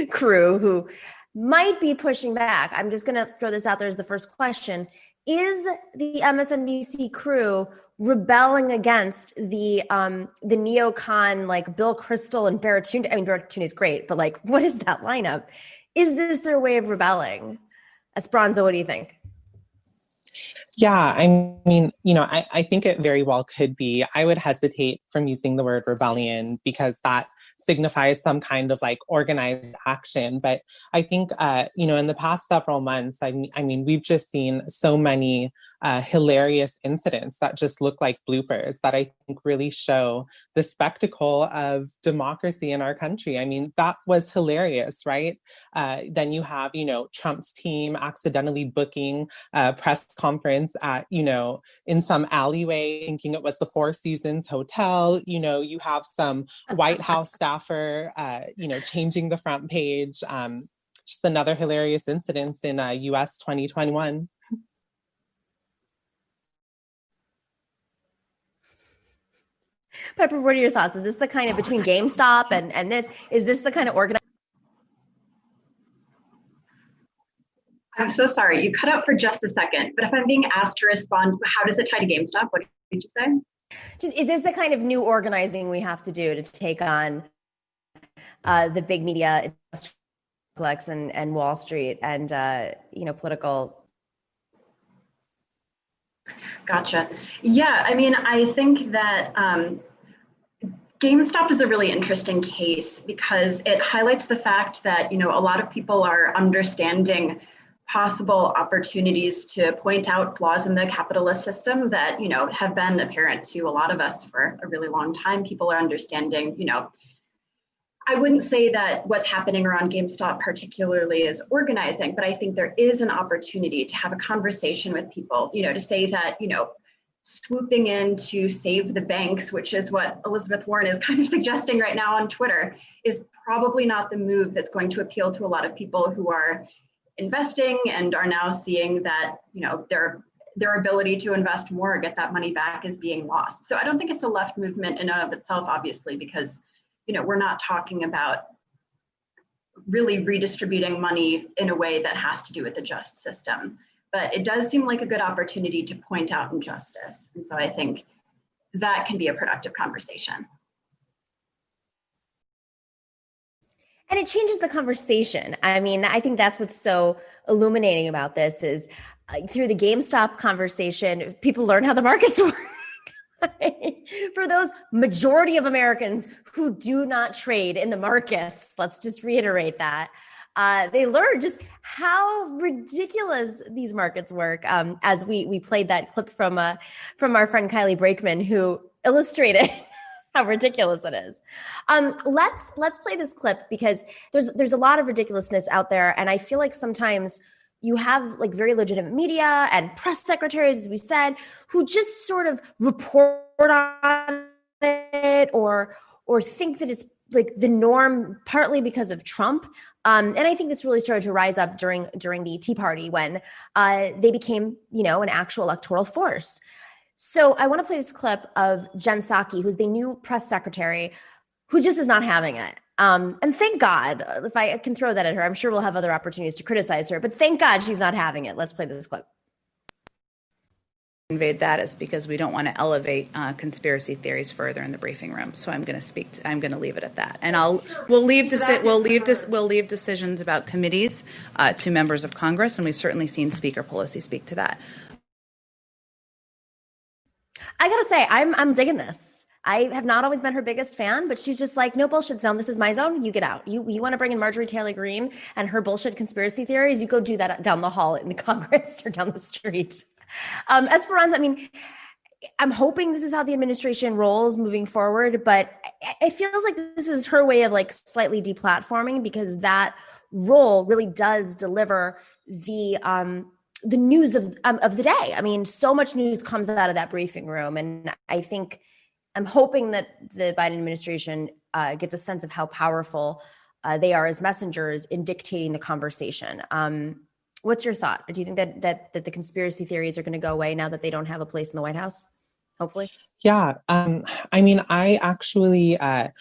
crew who might be pushing back. I'm just going to throw this out there as the first question. Is the MSNBC crew rebelling against the neocon, like Bill Kristol and Baratun? I mean, Baratun is great, but like, what is that lineup? Is this their way of rebelling? Esperanza, what do you think? Yeah, I mean, I think it very well could be. I would hesitate from using the word rebellion because that signifies some kind of like organized action. But I think, in the past several months, I mean, we've just seen so many hilarious incidents that just look like bloopers that I think really show the spectacle of democracy in our country. I mean, that was hilarious, right? Then you have, Trump's team accidentally booking a press conference at, in some alleyway, thinking it was the Four Seasons Hotel. You have some White House staffer, changing the front page. Just another hilarious incident in US 2021. Pepper, what are your thoughts? Is this the kind of between GameStop and this? Is this the kind of organized? I'm so sorry. You cut out for just a second. But if I'm being asked to respond, how does it tie to GameStop? What did you say? Is this the kind of new organizing we have to do to take on the big media complex and Wall Street and political? Gotcha. Yeah, I mean, I think that GameStop is a really interesting case because it highlights the fact that, a lot of people are understanding possible opportunities to point out flaws in the capitalist system that, have been apparent to a lot of us for a really long time. People are understanding, I wouldn't say that what's happening around GameStop particularly is organizing, but I think there is an opportunity to have a conversation with people, to say that, swooping in to save the banks, which is what Elizabeth Warren is kind of suggesting right now on Twitter, is probably not the move that's going to appeal to a lot of people who are investing and are now seeing that, their ability to invest more or get that money back is being lost. So I don't think it's a left movement in and of itself, obviously, because, we're not talking about really redistributing money in a way that has to do with the just system. But it does seem like a good opportunity to point out injustice. And so I think that can be a productive conversation. And it changes the conversation. I mean, I think that's what's so illuminating about this is through the GameStop conversation, people learn how the markets work. For those majority of Americans who do not trade in the markets, let's just reiterate that. They learn just how ridiculous these markets work. As we played that clip from our friend Kylie Brakeman, who illustrated how ridiculous it is. Let's play this clip because there's a lot of ridiculousness out there, and I feel like sometimes you have like very legitimate media and press secretaries, as we said, who just sort of report on it or think that it's like the norm, partly because of Trump. And I think this really started to rise up during the Tea Party when they became, an actual electoral force. So I want to play this clip of Jen Psaki, who's the new press secretary, who just is not having it. And thank God, if I can throw that at her, I'm sure we'll have other opportunities to criticize her, but thank God she's not having it. Let's play this clip. Conveyed that is because we don't want to elevate conspiracy theories further in the briefing room. So I'm going to leave it at that, and we'll leave decisions about committees to members of Congress, and we've certainly seen Speaker Pelosi speak to that. I gotta say, I'm digging this. I have not always been her biggest fan, but she's just like, no bullshit zone. This is my zone. You get out. You want to bring in Marjorie Taylor Greene and her bullshit conspiracy theories? You go do that down the hall in the Congress or down the street. Esperanza, I mean, I'm hoping this is how the administration rolls moving forward, but it feels like this is her way of like slightly deplatforming, because that role really does deliver the news of the day. I mean, so much news comes out of that briefing room, and I'm hoping that the Biden administration gets a sense of how powerful they are as messengers in dictating the conversation. What's your thought? Do you think that the conspiracy theories are going to go away now that they don't have a place in the White House? Hopefully. Yeah. I mean, I actually, I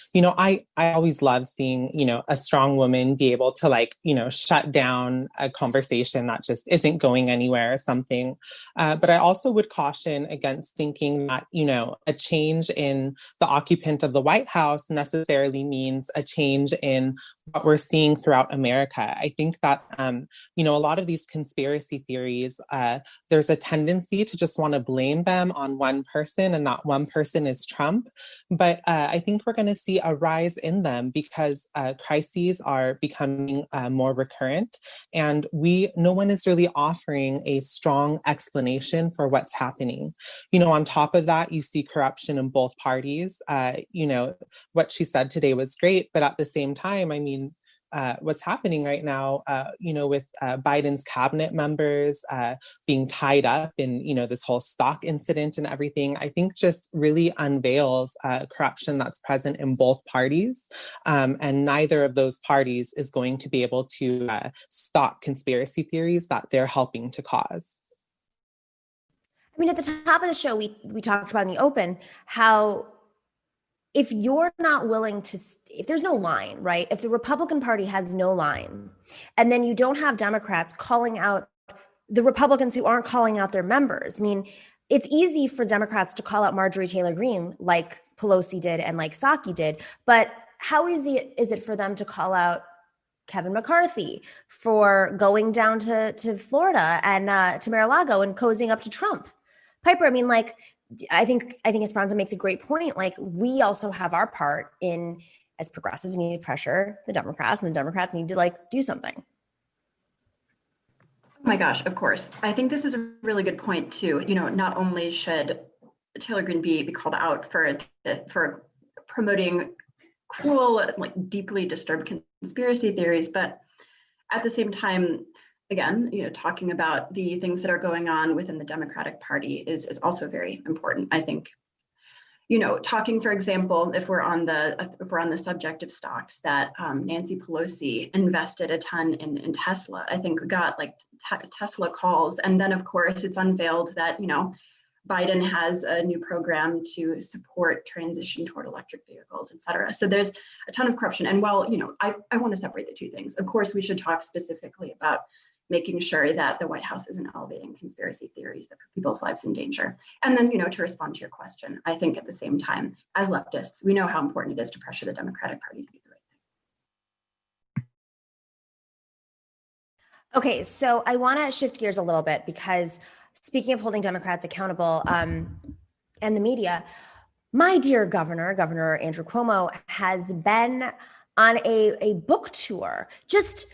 always love seeing, a strong woman be able to shut down a conversation that just isn't going anywhere or something. But I also would caution against thinking that, a change in the occupant of the White House necessarily means a change in what we're seeing throughout America. I think that, a lot of these conspiracy theories, there's a tendency to just want to blame them on one person, and that one person is Trump. But I think we're going to see a rise in them because crises are becoming more recurrent, and no one is really offering a strong explanation for what's happening. On top of that, you see corruption in both parties. What she said today was great, but at the same time, I mean, what's happening right now, with Biden's cabinet members being tied up in, this whole stock incident and everything, I think just really unveils corruption that's present in both parties. And neither of those parties is going to be able to stop conspiracy theories that they're helping to cause. I mean, at the top of the show, we talked about in the open how if you're not willing to, if there's no line, right? If the Republican Party has no line, and then you don't have Democrats calling out the Republicans who aren't calling out their members. I mean, it's easy for Democrats to call out Marjorie Taylor Greene like Pelosi did and like Psaki did, but how easy is it for them to call out Kevin McCarthy for going down to Florida and to Mar-a-Lago and cozying up to Trump? Piper, I mean, I think Esperanza makes a great point. Like, we also have our part in, as progressives, need to pressure the Democrats, and the Democrats need to do something. Oh my gosh, of course. I think this is a really good point too. Not only should Taylor Greene be called out for promoting cruel, deeply disturbed conspiracy theories, but at the same time, again, talking about the things that are going on within the Democratic Party is also very important. I think, talking, for example, if we're on the subject of stocks, that Nancy Pelosi invested a ton in Tesla. I think got like Tesla calls, and then of course it's unveiled that Biden has a new program to support transition toward electric vehicles, et cetera. So there's a ton of corruption. And while, I want to separate the two things. Of course, we should talk specifically about making sure that the White House isn't elevating conspiracy theories that put people's lives in danger. And then, to respond to your question, I think at the same time, as leftists, we know how important it is to pressure the Democratic Party to do the right thing. Okay, so I want to shift gears a little bit because speaking of holding Democrats accountable and the media, my dear Governor Andrew Cuomo, has been on a book tour, just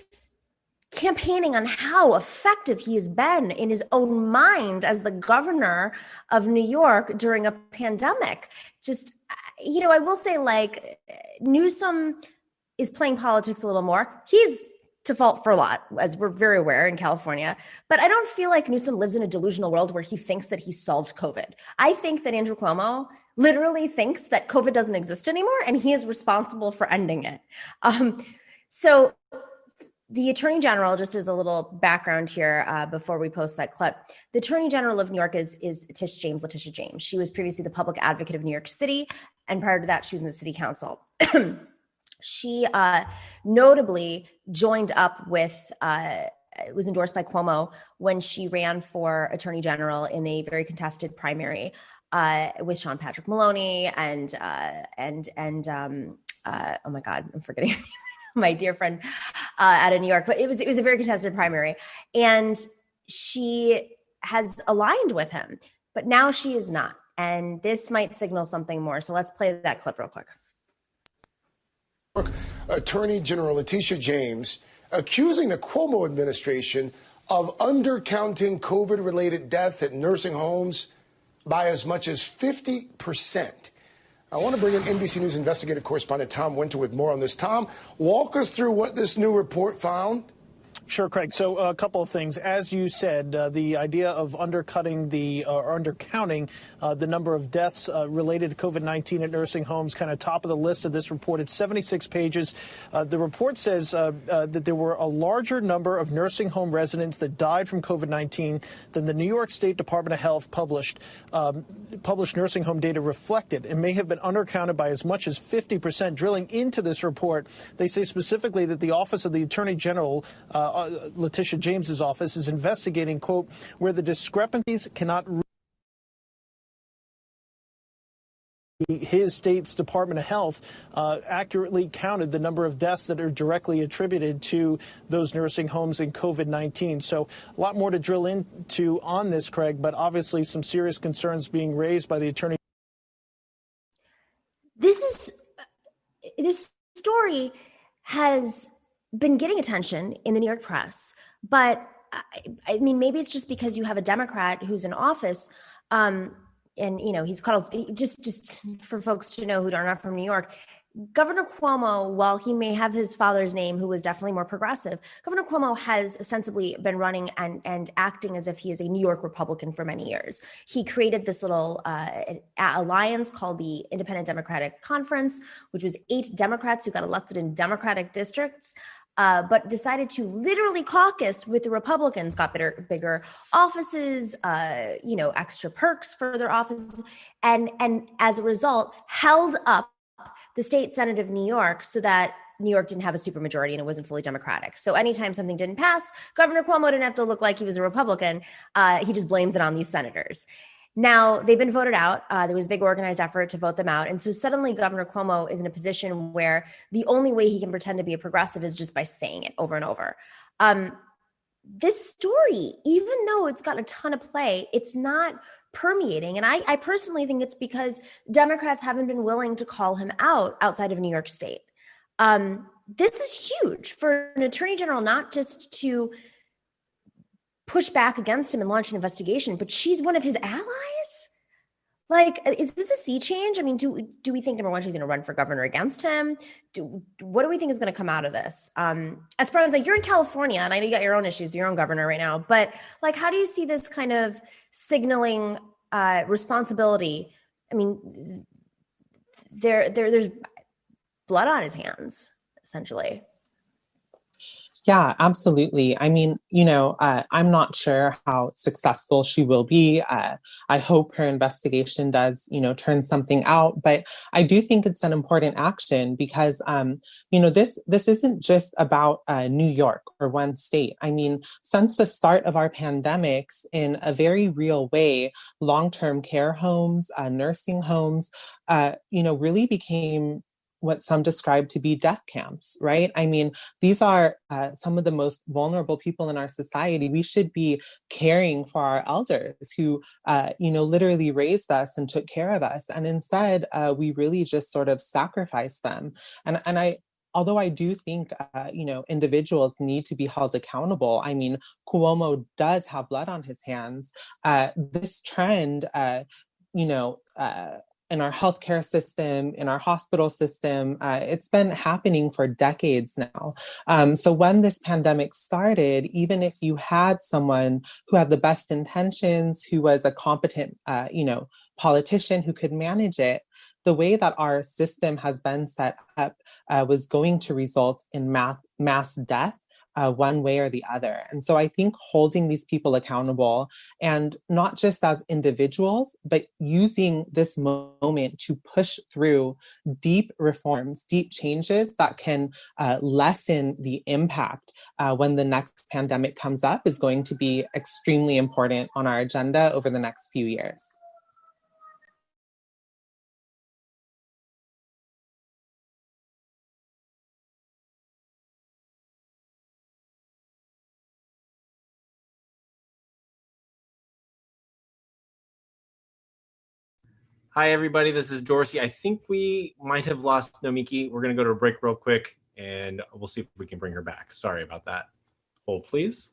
campaigning on how effective he has been in his own mind as the governor of New York during a pandemic. Just, I will say, like, Newsom is playing politics a little more. He's to fault for a lot, as we're very aware in California. But I don't feel like Newsom lives in a delusional world where he thinks that he solved COVID. I think that Andrew Cuomo literally thinks that COVID doesn't exist anymore, and he is responsible for ending it. So the Attorney General, just as a little background here before we post that clip, the Attorney General of New York is Letitia James. She was previously the public advocate of New York City, and prior to that, she was in the city council. She notably joined up with, was endorsed by Cuomo when she ran for Attorney General in a very contested primary with Sean Patrick Maloney and oh my God, I'm forgetting my dear friend out of New York. But it was a very contested primary, and she has aligned with him, but now she is not, and this might signal something more. So let's play that clip real quick. Attorney General Letitia James accusing the Cuomo administration of undercounting COVID-related deaths at nursing homes by as much as 50%. I want to bring in NBC News investigative correspondent Tom Winter with more on this. Tom, walk us through what this new report found. Sure, Craig. So a couple of things. As you said, the idea of undercounting the number of deaths related to COVID-19 at nursing homes, kind of top of the list of this report. It's 76 pages. The report says that there were a larger number of nursing home residents that died from COVID-19 than the New York State Department of Health published nursing home data reflected, and may have been undercounted by as much as 50%. Drilling into this report, they say specifically that the Office of the Attorney General, Letitia James's office, is investigating, quote, where the discrepancies cannot his state's Department of Health accurately counted the number of deaths that are directly attributed to those nursing homes in COVID-19. So a lot more to drill into on this, Craig, but obviously some serious concerns being raised by the attorney. This story has been getting attention in the New York press, but I mean, maybe it's just because you have a Democrat who's in office, and he's called, just for folks to know who are not from New York, Governor Cuomo, while he may have his father's name, who was definitely more progressive, Governor Cuomo has ostensibly been running and acting as if he is a New York Republican for many years. He created this little alliance called the Independent Democratic Conference, which was 8 Democrats who got elected in Democratic districts, but decided to literally caucus with the Republicans, got bigger offices, extra perks for their offices, and as a result, held up the state Senate of New York so that New York didn't have a supermajority and it wasn't fully Democratic. So anytime something didn't pass, Governor Cuomo didn't have to look like he was a Republican. He just blames it on these senators. Now, they've been voted out. There was a big organized effort to vote them out. And so suddenly Governor Cuomo is in a position where the only way he can pretend to be a progressive is just by saying it over and over. This story, even though it's got a ton of play, it's not permeating. And I personally think it's because Democrats haven't been willing to call him out outside of New York State. This is huge for an attorney general, not just to push back against him and launch an investigation, but she's one of his allies. Like, is this a sea change? I mean, do we think, number one, she's going to run for governor against him? What do we think is going to come out of this? Esperanza, you're in California, and I know you got your own issues, your own governor right now, but like, how do you see this kind of signaling responsibility? I mean, there's blood on his hands, essentially. Yeah, absolutely. I mean, I'm not sure how successful she will be. I hope her investigation does, turn something out. But I do think it's an important action because, this isn't just about New York or one state. I mean, since the start of our pandemics, in a very real way, long-term care homes, nursing homes, really became what some describe to be death camps, right? I mean, these are some of the most vulnerable people in our society. We should be caring for our elders who, literally raised us and took care of us. And instead, we really just sort of sacrifice them. Although I do think, individuals need to be held accountable. I mean, Cuomo does have blood on his hands. This trend, in our healthcare system, in our hospital system, it's been happening for decades now. So when this pandemic started, even if you had someone who had the best intentions, who was a competent, politician who could manage it, the way that our system has been set up was going to result in mass death. One way or the other. And so I think holding these people accountable, and not just as individuals, but using this moment to push through deep reforms, deep changes that can lessen the impact when the next pandemic comes up, is going to be extremely important on our agenda over the next few years. Hi, everybody. This is Dorsey. I think we might have lost Nomiki. We're going to go to a break real quick, and we'll see if we can bring her back. Sorry about that. Hold, please.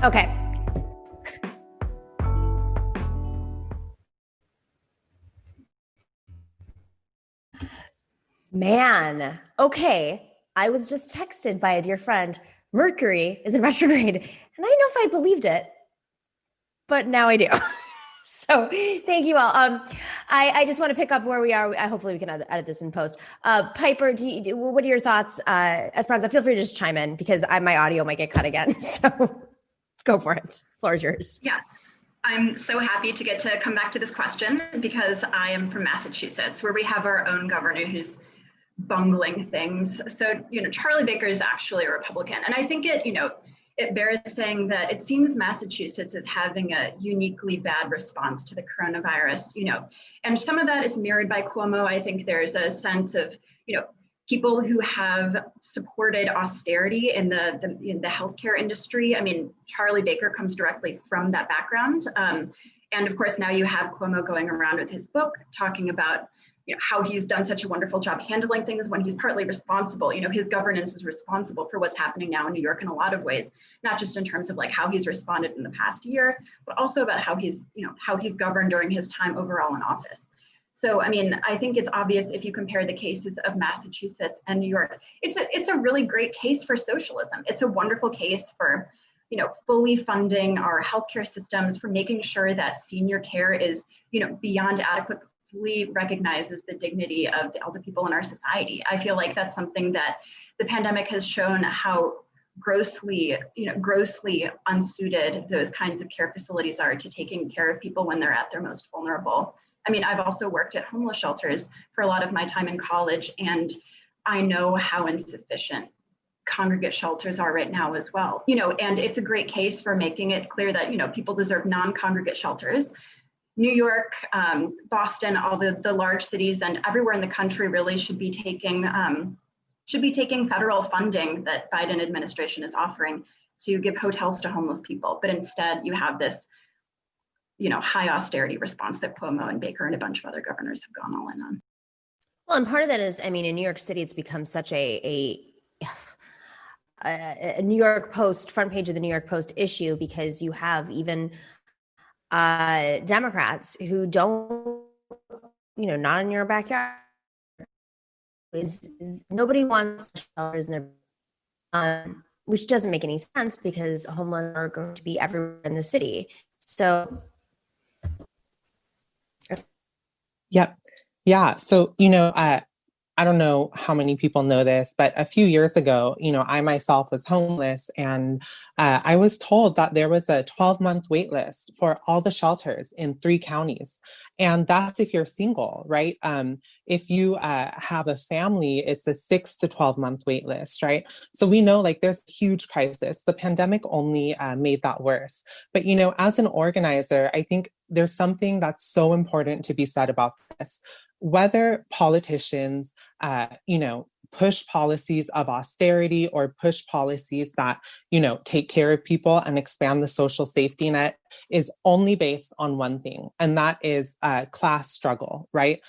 Okay. Man, okay. I was just texted by a dear friend. Mercury is in retrograde, and I didn't know if I believed it, but now I do. So thank you all. I just want to pick up where we are. Hopefully we can edit this in post. Piper, what are your thoughts? Esperanza, feel free to just chime in because my audio might get cut again. So go for it. Floor is yours. Yeah. I'm so happy to get to come back to this question because I am from Massachusetts, where we have our own governor who's bungling things. So, Charlie Baker is actually a Republican. And I think it bears saying that it seems Massachusetts is having a uniquely bad response to the coronavirus, and some of that is mirrored by Cuomo. I think there's a sense of, people who have supported austerity in the healthcare industry. I mean, Charlie Baker comes directly from that background. And of course, now you have Cuomo going around with his book talking about how he's done such a wonderful job handling things when he's partly responsible. His governance is responsible for what's happening now in New York in a lot of ways, not just in terms of like how he's responded in the past year, but also about how he's governed during his time overall in office. So, I mean, I think it's obvious if you compare the cases of Massachusetts and New York, it's a really great case for socialism. It's a wonderful case for, fully funding our healthcare systems, for making sure that senior care is, beyond adequate, fully recognizes the dignity of all the people in our society. I feel like that's something that the pandemic has shown how grossly unsuited those kinds of care facilities are to taking care of people when they're at their most vulnerable. I mean, I've also worked at homeless shelters for a lot of my time in college, and I know how insufficient congregate shelters are right now as well. And it's a great case for making it clear that, people deserve non-congregate shelters. New York, Boston, all the large cities and everywhere in the country really should be taking federal funding that Biden administration is offering to give hotels to homeless people. But instead you have this, high austerity response that Cuomo and Baker and a bunch of other governors have gone all in on. Well, and part of that is, I mean, in New York City, it's become such a New York Post, front page of the New York Post issue, because you have even Democrats who don't, not in your backyard. Nobody wants shelters in their, which doesn't make any sense because homeless are going to be everywhere in the city. So, yep. Yeah. So, I don't know how many people know this, but a few years ago, I myself was homeless, and I was told that there was a 12-month wait list for all the shelters in 3 counties. And that's if you're single, right? If you have a family, it's a 6 to 12-month wait list, right? So we know there's a huge crisis. The pandemic only made that worse. But, as an organizer, I think there's something that's so important to be said about this. Whether politicians, push policies of austerity or push policies that, take care of people and expand the social safety net is only based on one thing, and that is class struggle, right?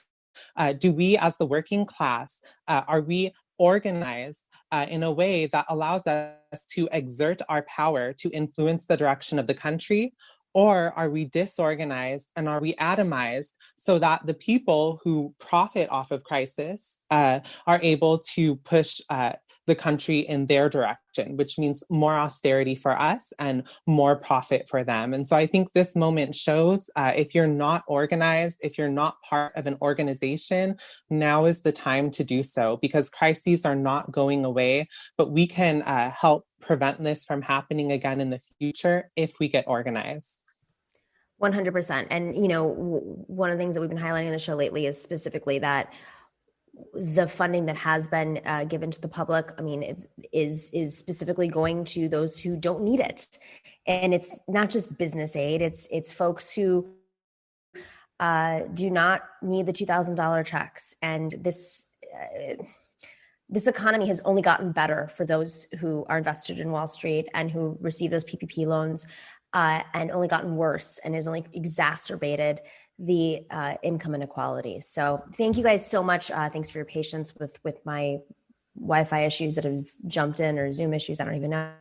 Do we, as the working class, are we organized in a way that allows us to exert our power to influence the direction of the country? Or are we disorganized and are we atomized so that the people who profit off of crisis are able to push the country in their direction, which means more austerity for us and more profit for them? And so I think this moment shows if you're not organized, if you're not part of an organization, now is the time to do so, because crises are not going away, but we can help prevent this from happening again in the future if we get organized. 100%. And, one of the things that we've been highlighting in the show lately is specifically that the funding that has been given to the public, is specifically going to those who don't need it. And it's not just business aid, it's folks who do not need the $2,000 checks. And this economy has only gotten better for those who are invested in Wall Street and who receive those PPP loans, and only gotten worse and has only exacerbated the income inequality. So thank you guys so much. Thanks for your patience with my Wi-Fi issues that have jumped in, or Zoom issues. I don't even know.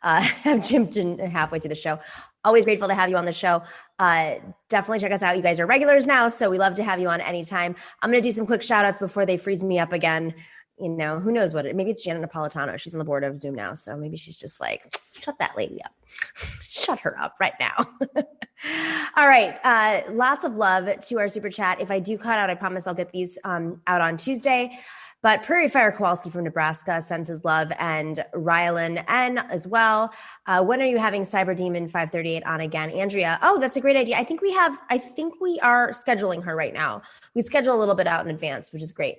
have jumped in halfway through the show. Always grateful to have you on the show. Definitely check us out. You guys are regulars now, so we love to have you on anytime. I'm going to do some quick shout outs before they freeze me up again. You know, who knows maybe it's Janet Napolitano. She's on the board of Zoom now. So maybe she's just like, shut that lady up. Shut her up right now. All right. Lots of love to our super chat. If I do cut out, I promise I'll get these out on Tuesday. But Prairie Fire Kowalski from Nebraska sends his love, and Rylan N as well. When are you having Cyber Demon 538 on again? Andrea, oh, that's a great idea. I think we are scheduling her right now. We schedule a little bit out in advance, which is great.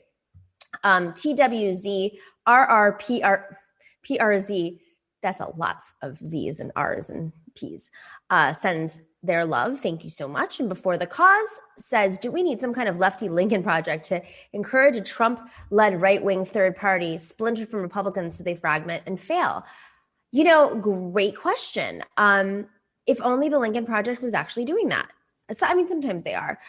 TWZ, PRZ, that's a lot of Z's and R's and P's, sends their love. Thank you so much. And Before the Cause says, do we need some kind of lefty Lincoln project to encourage a Trump-led right-wing third party splintered from Republicans so they fragment and fail? You know, great question. If only the Lincoln Project was actually doing that. So, I mean, sometimes they are.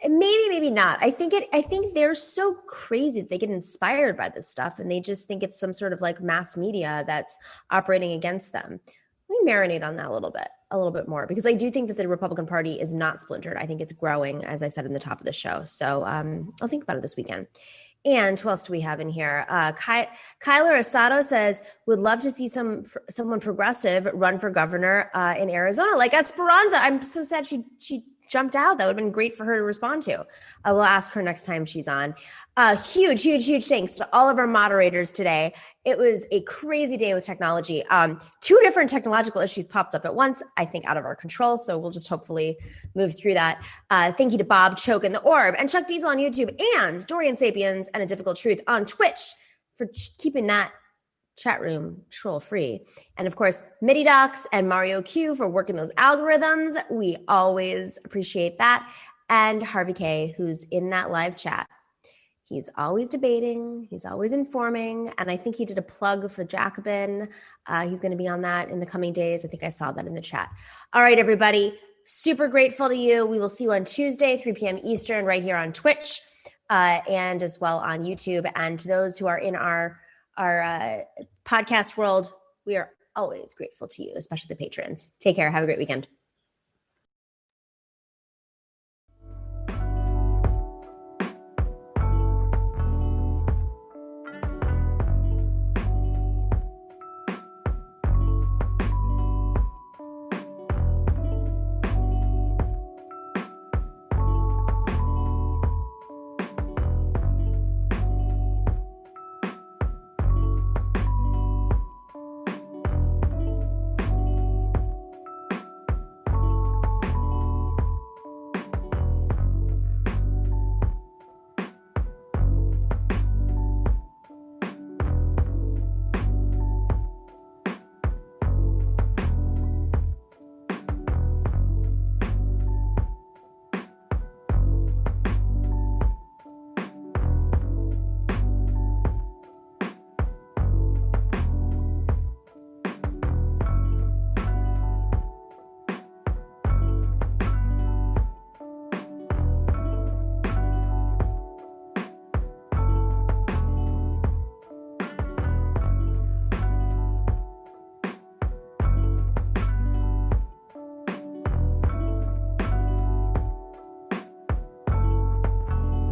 Maybe not. I think they're so crazy that they get inspired by this stuff and they just think it's some sort of like mass media that's operating against them. Let me marinate on that a little bit more, because I do think that the Republican Party is not splintered. I think it's growing, as I said in the top of the show. So I'll think about it this weekend. And who else do we have in here? Kyler Asado says, would love to see someone progressive run for governor in Arizona, like Esperanza. I'm so sad she jumped out. That would have been great for her to respond to. I will ask her next time she's on. Huge thanks to all of our moderators today. It was a crazy day with technology. 2 different technological issues popped up at once, I think out of our control. So we'll just hopefully move through that. Thank you to Bob Choke and the Orb and Chuck Diesel on YouTube and Dorian Sapiens and A Difficult Truth on Twitch for keeping that chat room troll free. And of course, MIDI Docs and Mario Q for working those algorithms. We always appreciate that. And Harvey K, who's in that live chat. He's always debating. He's always informing. And I think he did a plug for Jacobin. He's going to be on that in the coming days. I think I saw that in the chat. All right, everybody. Super grateful to you. We will see you on Tuesday, 3 p.m. Eastern, right here on Twitch and as well on YouTube. And to those who are in our podcast world, we are always grateful to you, especially the patrons. Take care. Have a great weekend.